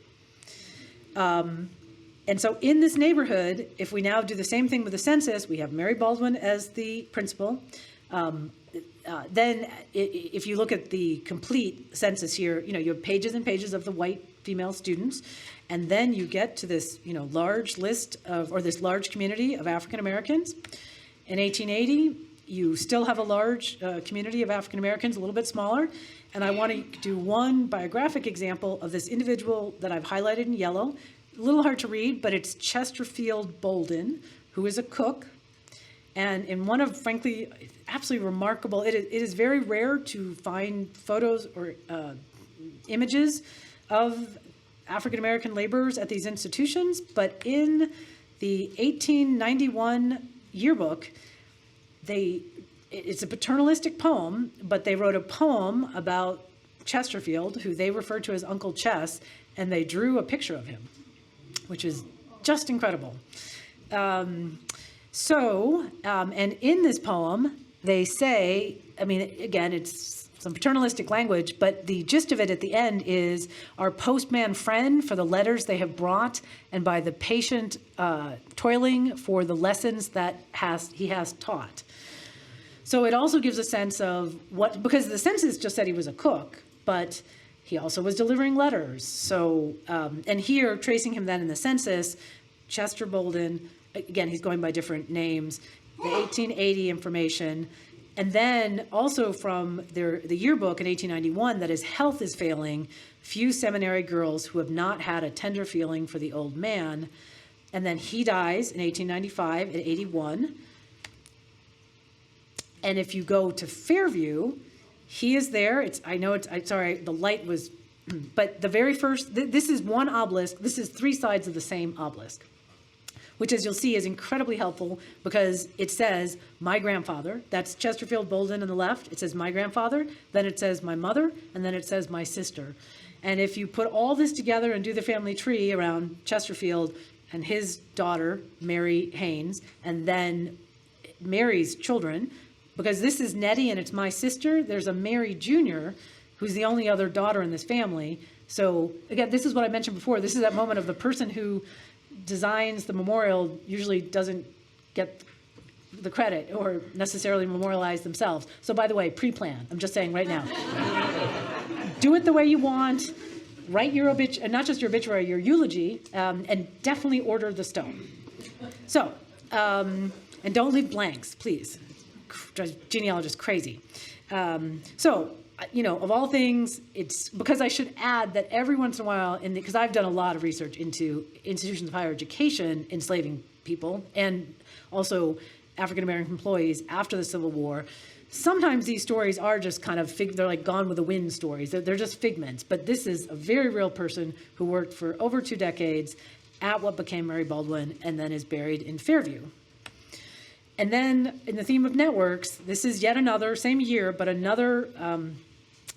And so in this neighborhood, if we now do the same thing with the census, we have Mary Baldwin as the principal. Then if you look at the complete census here, you have pages and pages of the white female students, and then you get to this, large list of, or this large community of African Americans. In 1880, you still have a large community of African Americans, a little bit smaller, and I want to do one biographic example of this individual that I've highlighted in yellow. A little hard to read, but it's Chesterfield Bolden, who is a cook. And in one of, frankly, absolutely remarkable, it is very rare to find photos or images of African-American laborers at these institutions, but in the 1891 yearbook, it's a paternalistic poem, but they wrote a poem about Chesterfield, who they referred to as Uncle Chess, and they drew a picture of him, which is just incredible. And in this poem, they say, again, it's some paternalistic language, but the gist of it at the end is our postman friend for the letters they have brought, and by the patient toiling for the lessons that he has taught. So it also gives a sense of because the census just said he was a cook, but he also was delivering letters. So, and here, tracing him then in the census, Chester Bolden, again, he's going by different names, the 1880 information, and then also from the yearbook in 1891 that his health is failing, few seminary girls who have not had a tender feeling for the old man. And then he dies in 1895 at 81. And if you go to Fairview, he is there. Sorry, the light was, but the very first, this is one obelisk. This is three sides of the same obelisk, which, as you'll see, is incredibly helpful because it says my grandfather. That's Chesterfield Bolden on the left. It says my grandfather, then it says my mother, and then it says my sister. And if you put all this together and do the family tree around Chesterfield and his daughter, Mary Haynes, and then Mary's children, because this is Nettie and it's my sister, there's a Mary Jr., who's the only other daughter in this family. So again, this is what I mentioned before. This is that moment of the person who designs the memorial usually doesn't get the credit or necessarily memorialize themselves. So by the way, pre-plan, I'm just saying right now. Do it the way you want, write your and not just your obituary, your eulogy, and definitely order the stone. So, and don't leave blanks, please. Drives genealogists crazy. So of all things, it's because I should add that every once in a while, because I've done a lot of research into institutions of higher education enslaving people and also African-American employees after the Civil War. Sometimes these stories are just kind of, they're like Gone with the Wind stories. They're just figments. But this is a very real person who worked for over 2 decades at what became Mary Baldwin and then is buried in Fairview. And then in the theme of networks, this is yet another, same year, but another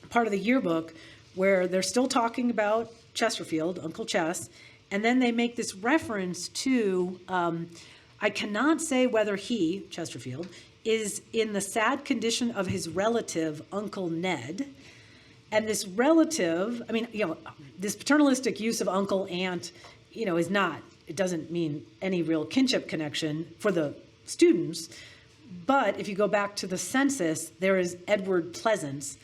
part of the yearbook where they're still talking about Chesterfield, Uncle Chess, and then they make this reference to, I cannot say whether he, Chesterfield, is in the sad condition of his relative, Uncle Ned. And this relative, this paternalistic use of uncle, aunt, is not, it doesn't mean any real kinship connection for the students. But if you go back to the census, there is Edward Pleasance,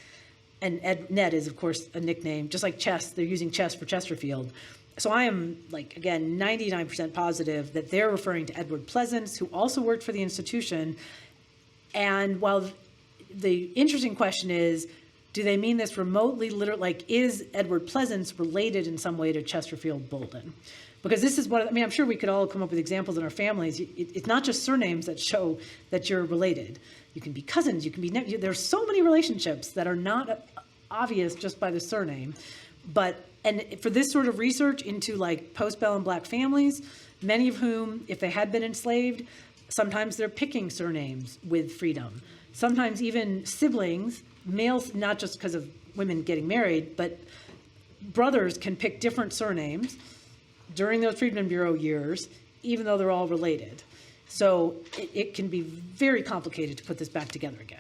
and Ned is, of course, a nickname, just like Chess, they're using Chess for Chesterfield. So I am, again, 99% positive that they're referring to Edward Pleasance, who also worked for the institution. And while the interesting question is, do they mean this remotely, is Edward Pleasance related in some way to Chesterfield Bolden? Because this is what, I'm sure we could all come up with examples in our families. It's not just surnames that show that you're related. You can be cousins, you can be, there's so many relationships that are not obvious just by the surname. And for this sort of research into postbellum Black families, many of whom, if they had been enslaved, sometimes they're picking surnames with freedom. Sometimes even siblings, males, not just because of women getting married, but brothers can pick different surnames during those Freedmen Bureau years, even though they're all related. So it can be very complicated to put this back together again.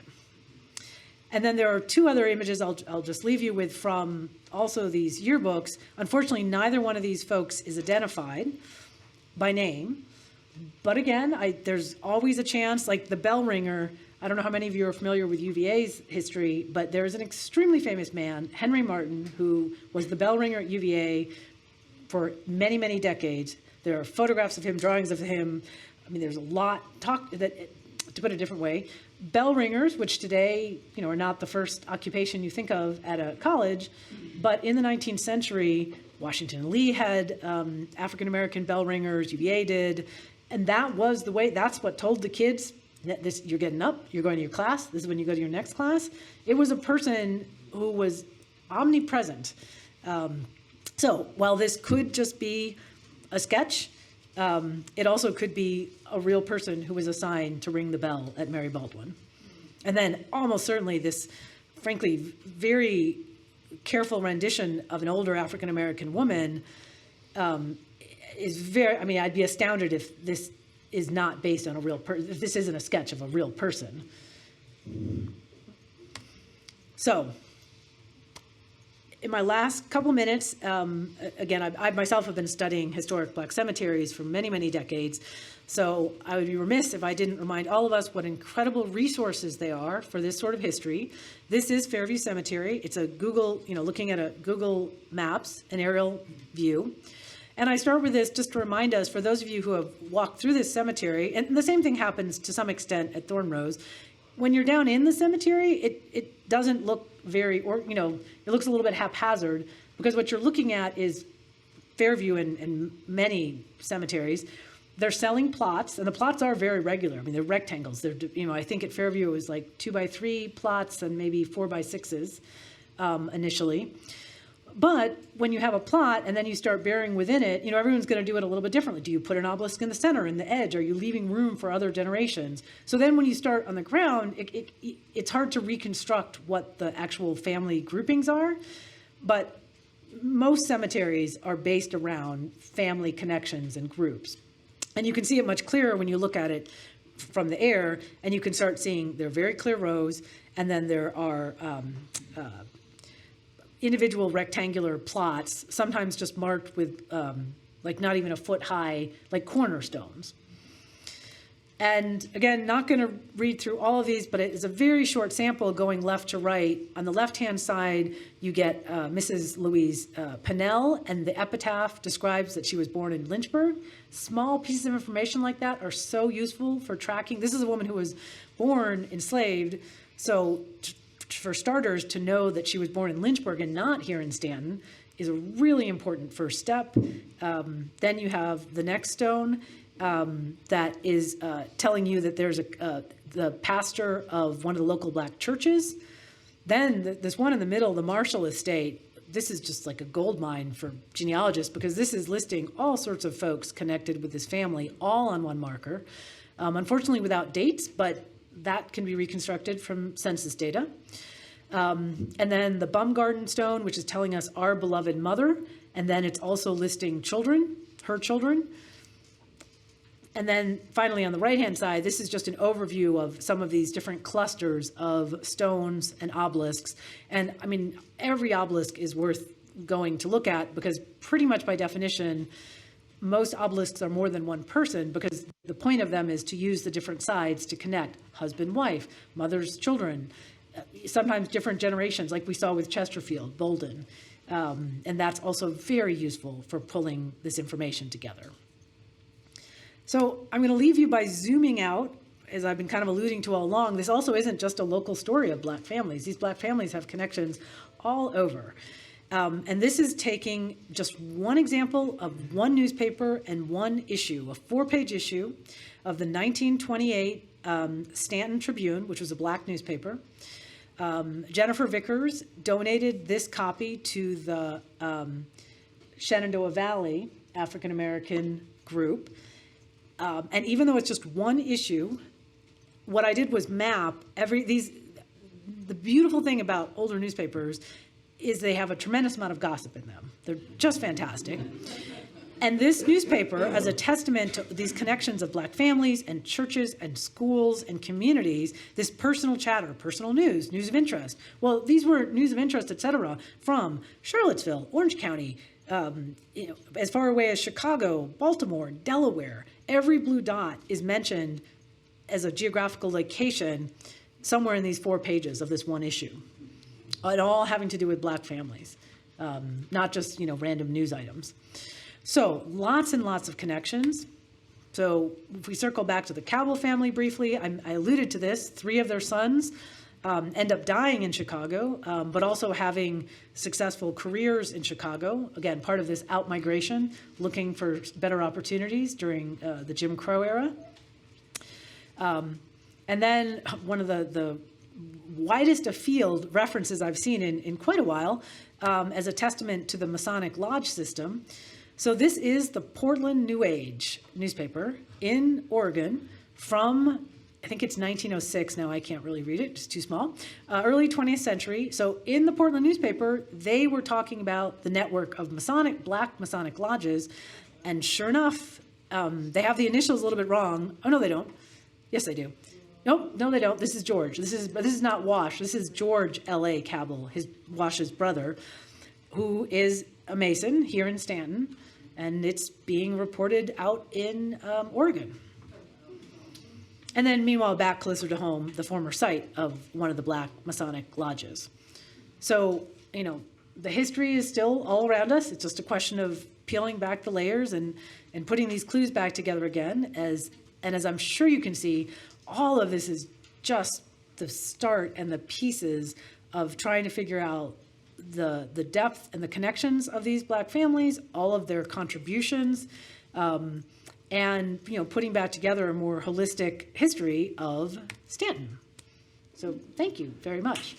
And then there are 2 other images I'll just leave you with from also these yearbooks. Unfortunately, neither one of these folks is identified by name. But again, there's always a chance, like the bell ringer. I don't know how many of you are familiar with UVA's history, but there's an extremely famous man, Henry Martin, who was the bell ringer at UVA for many, many decades. There are photographs of him, drawings of him. There's a lot, to put it a different way. Bell ringers, which today, are not the first occupation you think of at a college, but in the 19th century, Washington and Lee had African-American bell ringers, UVA did, and that was the way, that's what told the kids, that you're getting up, you're going to your class, this is when you go to your next class. It was a person who was omnipresent. So while this could just be a sketch, it also could be a real person who was assigned to ring the bell at Mary Baldwin. And then almost certainly this, frankly, very careful rendition of an older African-American woman is very, I'd be astounded if this is not based on a real person, if this isn't a sketch of a real person. So, in my last couple minutes, again, I myself have been studying historic Black cemeteries for many, many decades. So I would be remiss if I didn't remind all of us what incredible resources they are for this sort of history. This is Fairview Cemetery. It's a Google, looking at a Google Maps, an aerial view. And I start with this just to remind us, for those of you who have walked through this cemetery, and the same thing happens to some extent at Thorn Rose, when you're down in the cemetery, it doesn't look very, it looks a little bit haphazard, because what you're looking at is Fairview and many cemeteries. They're selling plots, and the plots are very regular. They're rectangles. They're, I think at Fairview it was like 2x3 plots and maybe 4x6s initially. But when you have a plot and then you start burying within it, everyone's going to do it a little bit differently. Do you put an obelisk in the center, in the edge? Are you leaving room for other generations? So then when you start on the ground, it's hard to reconstruct what the actual family groupings are. But most cemeteries are based around family connections and groups. And you can see it much clearer when you look at it from the air, and you can start seeing there are very clear rows, and then there are individual rectangular plots, sometimes just marked with not even a foot high, like cornerstones. And again, not going to read through all of these, but it is a very short sample going left to right. On the left-hand side, you get Mrs. Louise Pennell, and the epitaph describes that she was born in Lynchburg. Small pieces of information like that are so useful for tracking. This is a woman who was born enslaved, so for starters, to know that she was born in Lynchburg and not here in Staunton is a really important first step. Then you have the next stone that is telling you that there's the pastor of one of the local black churches. Then this one in the middle, the Marshall estate, this is just like a gold mine for genealogists, because this is listing all sorts of folks connected with this family, all on one marker. Unfortunately without dates, but that can be reconstructed from census data. And then the Baumgarten stone, which is telling us our beloved mother, and then it's also listing children, her children. And then finally on the right-hand side, this is just an overview of some of these different clusters of stones and obelisks. And I mean, every obelisk is worth going to look at, because pretty much by definition, most obelisks are more than one person, because the point of them is to use the different sides to connect husband, wife, mothers, children, sometimes different generations, like we saw with Chesterfield, Bolden. And that's also very useful for pulling this information together. So I'm going to leave you by zooming out, as I've been kind of alluding to all along. This also isn't just a local story of black families. These black families have connections all over. And this is taking just one example of one newspaper and one issue, a 4-page issue of the 1928 Staunton Tribune, which was a black newspaper. Jennifer Vickers donated this copy to the Shenandoah Valley African American group. And even though it's just one issue, what I did was map the beautiful thing about older newspapers is they have a tremendous amount of gossip in them. They're just fantastic. And this newspaper, as a testament to these connections of black families and churches and schools and communities, this personal chatter, personal news, news of interest. Well, these were news of interest, et cetera, from Charlottesville, Orange County, as far away as Chicago, Baltimore, Delaware. Every blue dot is mentioned as a geographical location somewhere in these 4 pages of this one issue. It all having to do with black families, not just random news items. So lots and lots of connections. So if we circle back to the Cabell family briefly, I alluded to this. 3 of their sons end up dying in Chicago, but also having successful careers in Chicago. Again, part of this out-migration, looking for better opportunities during the Jim Crow era. And then one of the widest afield references I've seen in quite a while, as a testament to the Masonic Lodge system. So this is the Portland New Age newspaper in Oregon from, I think it's 1906. Now I can't really read it, it's too small. Early 20th century. So in the Portland newspaper, they were talking about the network of black Masonic lodges. And sure enough, they have the initials a little bit wrong. Oh, no, they don't. Yes, they do. Nope, no, they don't. This is George. This is not Wash. This is George L.A. Cabell, Wash's brother, who is a Mason here in Staunton. And it's being reported out in Oregon. And then meanwhile, back closer to home, the former site of one of the black Masonic lodges. So, the history is still all around us. It's just a question of peeling back the layers and putting these clues back together again. As I'm sure you can see, all of this is just the start and the pieces of trying to figure out the depth and the connections of these black families, all of their contributions, and putting back together a more holistic history of Staunton. So thank you very much.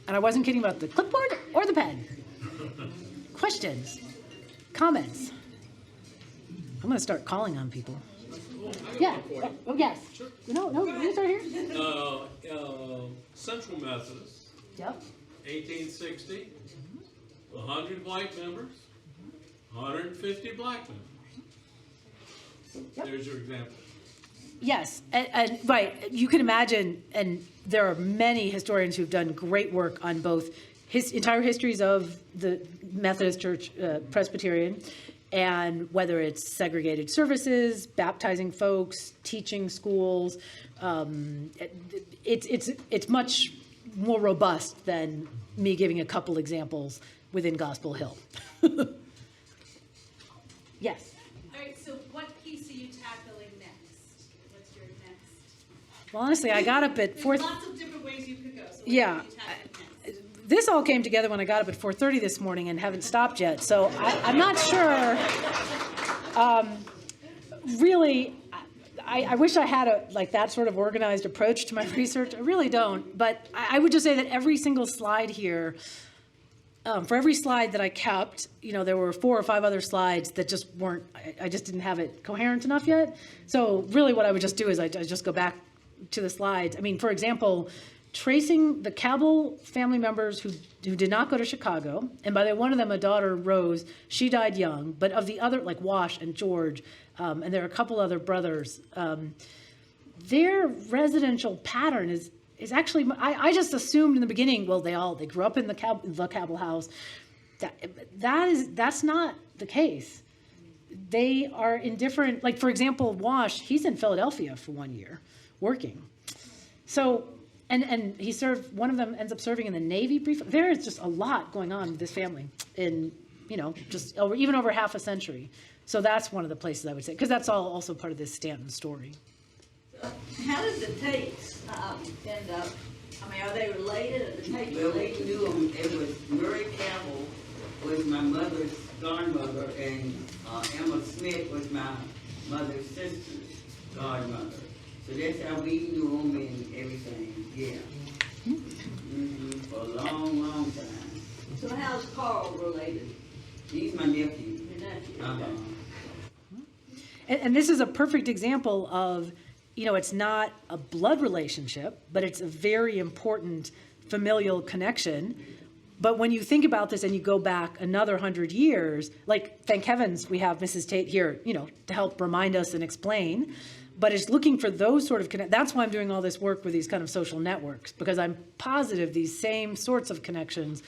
And I wasn't kidding about the clipboard or the pen. Questions? Comments? I'm going to start calling on people. Yeah. Oh, yes. Sure. No, you start here. Central Methodist, Yep. 1860, 100 white members, 150 black members. Yep. There's your example. Yes, and right, you can imagine, and there are many historians who've done great work on both entire histories of the Methodist Church, Presbyterian, and whether it's segregated services, baptizing folks, teaching schools. It's much more robust than me giving a couple examples. within Gospel Hill. Yes? All right, so what piece are you tackling next? What's your next? Well, honestly, I got up at There's 4. lots of different ways you could go, so what Yeah. are you tackling next? This all came together when I got up at 4:30 this morning and haven't stopped yet. So I'm not sure. Really, I wish I had that sort of organized approach to my research. I really don't. But I would just say that every single slide here, for every slide that I kept, there were 4 or 5 other slides that just weren't, I just didn't have it coherent enough yet. So really what I would just do is I just go back to the slides. I mean, for example, tracing the Cabell family members who did not go to Chicago, and by the way, one of them, a daughter, Rose, she died young, but of the other, like Wash and George, and there are a couple other brothers, their residential pattern is actually, I just assumed in the beginning, well, they grew up in the Cabell house. That's not the case. They are in different, like for example, Wash, he's in Philadelphia for 1 year working. So, and he served, one of them ends up serving in the Navy briefly. There is just a lot going on with this family in, just even over half a century. So that's one of the places I would say, because that's all also part of this Staunton story. How did the Tates end up? I mean, are they related? Are the Tates Well, we related? knew them. It was Murray Cabell was my mother's godmother, and Emma Smith was my mother's sister's godmother. So that's how we knew them and everything. Yeah. For a long, long time. So how's Carl related? He's my nephew. Your nephew? Uh-huh. And this is a perfect example of, it's not a blood relationship, but it's a very important familial connection. But when you think about this and you go back another 100 years, like, thank heavens we have Mrs. Tate here, to help remind us and explain. But it's looking for those sort of that's why I'm doing all this work with these kind of social networks, because I'm positive these same sorts of connections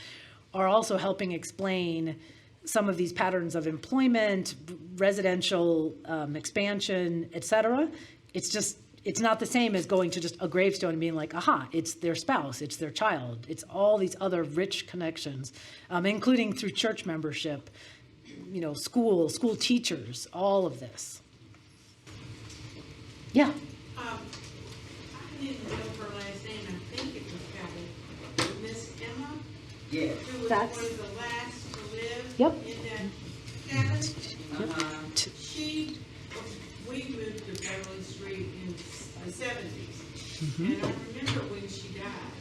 are also helping explain some of these patterns of employment, residential expansion, et cetera. It's not the same as going to just a gravestone and being like, aha, it's their spouse, it's their child. It's all these other rich connections, including through church membership, school teachers, all of this. Yeah. I didn't know her last name. I think it was Cabell. Miss Emma, Yeah. who was That's- one of the last to live Yep. in that cabin. We moved to Beverly Street in the 70s. And I remember when she died.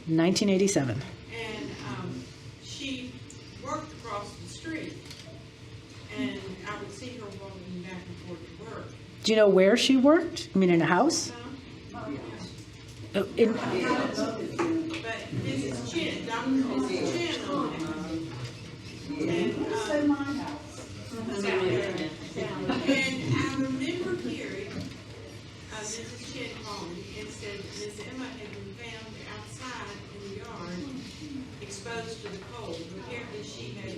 1987. And she worked across the street. And I would see her walking back and forth to work. Do you know where she worked? I mean, in a house? But In, Mrs. Chin, Dr. Mrs. Chin on it. And I remember hearing Mrs. Chin call me and said Miss Emma had been found outside in the yard, exposed to the cold. Apparently she had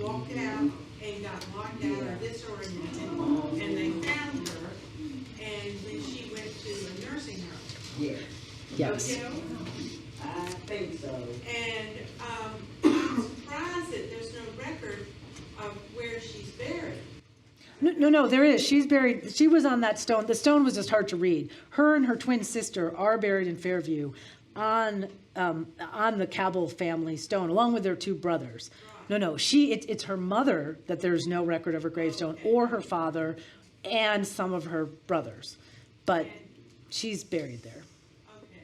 walked out and got locked out or disoriented, and they found her, and then she went to a nursing home. Yeah. yes. Hotel. I think so. And I'm surprised that there's no record of where she's buried. No, there is. She's buried. She was on that stone. The stone was just hard to read. Her and her twin sister are buried in Fairview on the Cabell family stone, along with their 2 brothers. No, it's her mother that there's no record of her gravestone, or her father, and some of her brothers. But she's buried there. Okay.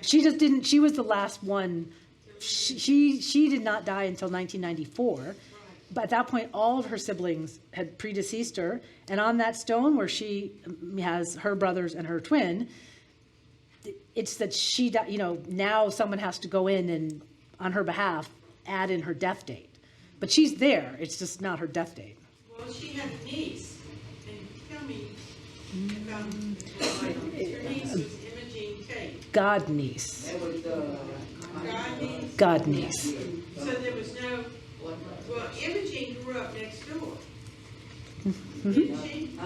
She just didn't. She was the last one. She did not die until 1994. But at that point, all of her siblings had predeceased her, and on that stone where she has her brothers and her twin, it's that she died. Now someone has to go in and, on her behalf, add in her death date. But she's there. It's just not her death date. Well, she had a niece, and tell me about her niece was Imogene Tate. God niece. That was God niece. God niece. So there was no. Well, Imogene grew up next door. Didn't she? In the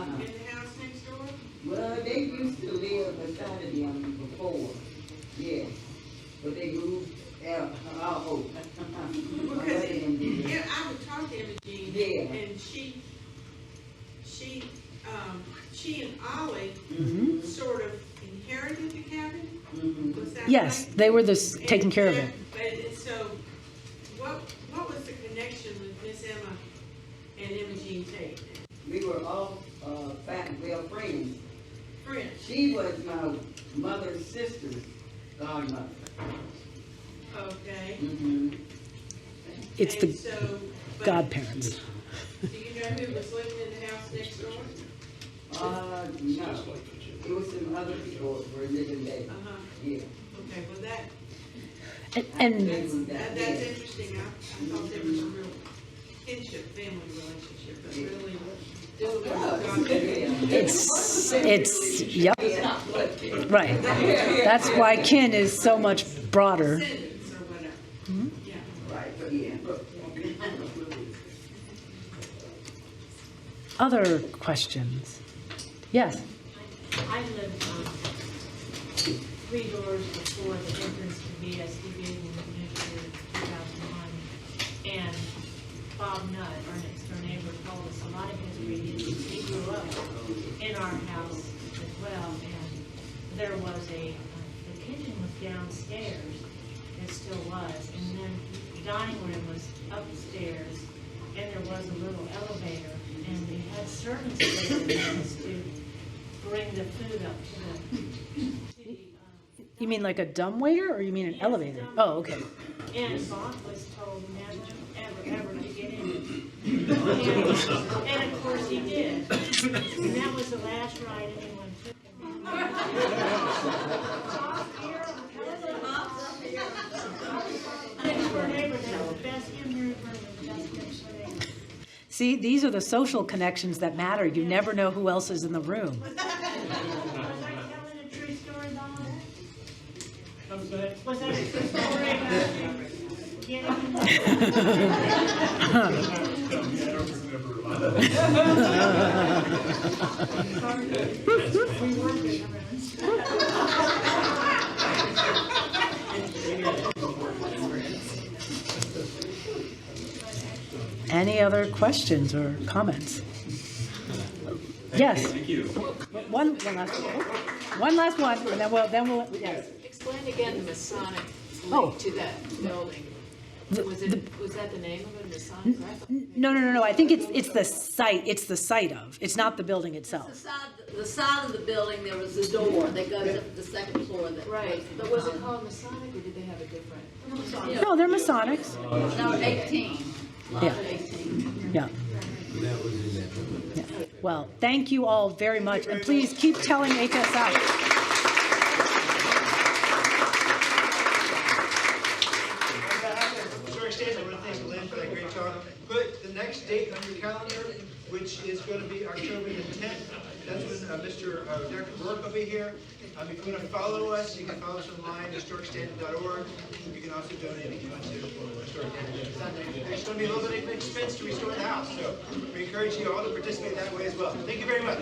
house next door. well, they used to live beside them before. Yeah. But they moved out. Because that Yes, right? they were taking care of it. But so, what was the connection with Miss Emma and Imogene Tate? We were all, friends. Friends. She was my mother's sister's godmother. Okay. Mm-hmm. It's And the so, but godparents. Do you know who was living in the house next door? No. It was some other people that were living there. Uh-huh. Yeah. Okay, well And that's interesting. I thought there was a real kinship, family relationship, but really it's, yep, right. That's why kin is so much broader. descendants or whatever. Yeah. Right, but yeah. Other questions? Yes. I lived 3 doors before the entrance to VSDB in New Hampshire, 2001. And Bob Nutt, our next door neighbor, told us a lot of history. He grew up in our house as well. And there was the kitchen was downstairs. It still was. And then the dining room was upstairs. And there was a little elevator. And they had servants there to bring the food up to the You mean like a dumbwaiter or you mean an elevator? Oh, okay. and Bob was told never, ever to get in. And of course he did. And that was the last ride anyone took him. Next door neighbor, that's the best in the best next door neighbor. See, these are the social connections that matter. You never know who else is in the room. Was I telling a true story, Bob? Was that a true story about getting? We were good friends. Any other questions or comments? Yes. Thank you. One last one, and then we'll, yes. Explain again the Masonic Oh. link to that building. Was that the name of it, Masonic? No. I think it's the site. It's the site of. It's not the building itself. The side of the building, there was a door that goes up to the second floor that. Right, but was it called Masonic or did they have a different? No, they're Masonics. No, 18. Yeah. 18. Yeah. Yeah. Well, thank you all very much, and please keep telling HSI. Sorry, Stan, I want to thank Lynn for that great talk. Put the next date on your calendar, which is going to be October the 10th. That's when Dr. Burke will be here. If you want to follow us, you can follow us online, historicstandard.org. You can also donate if you want to Historic Standard. It's going to be a little bit of an expense to restore the house, so we encourage you all to participate that way as well. Thank you very much.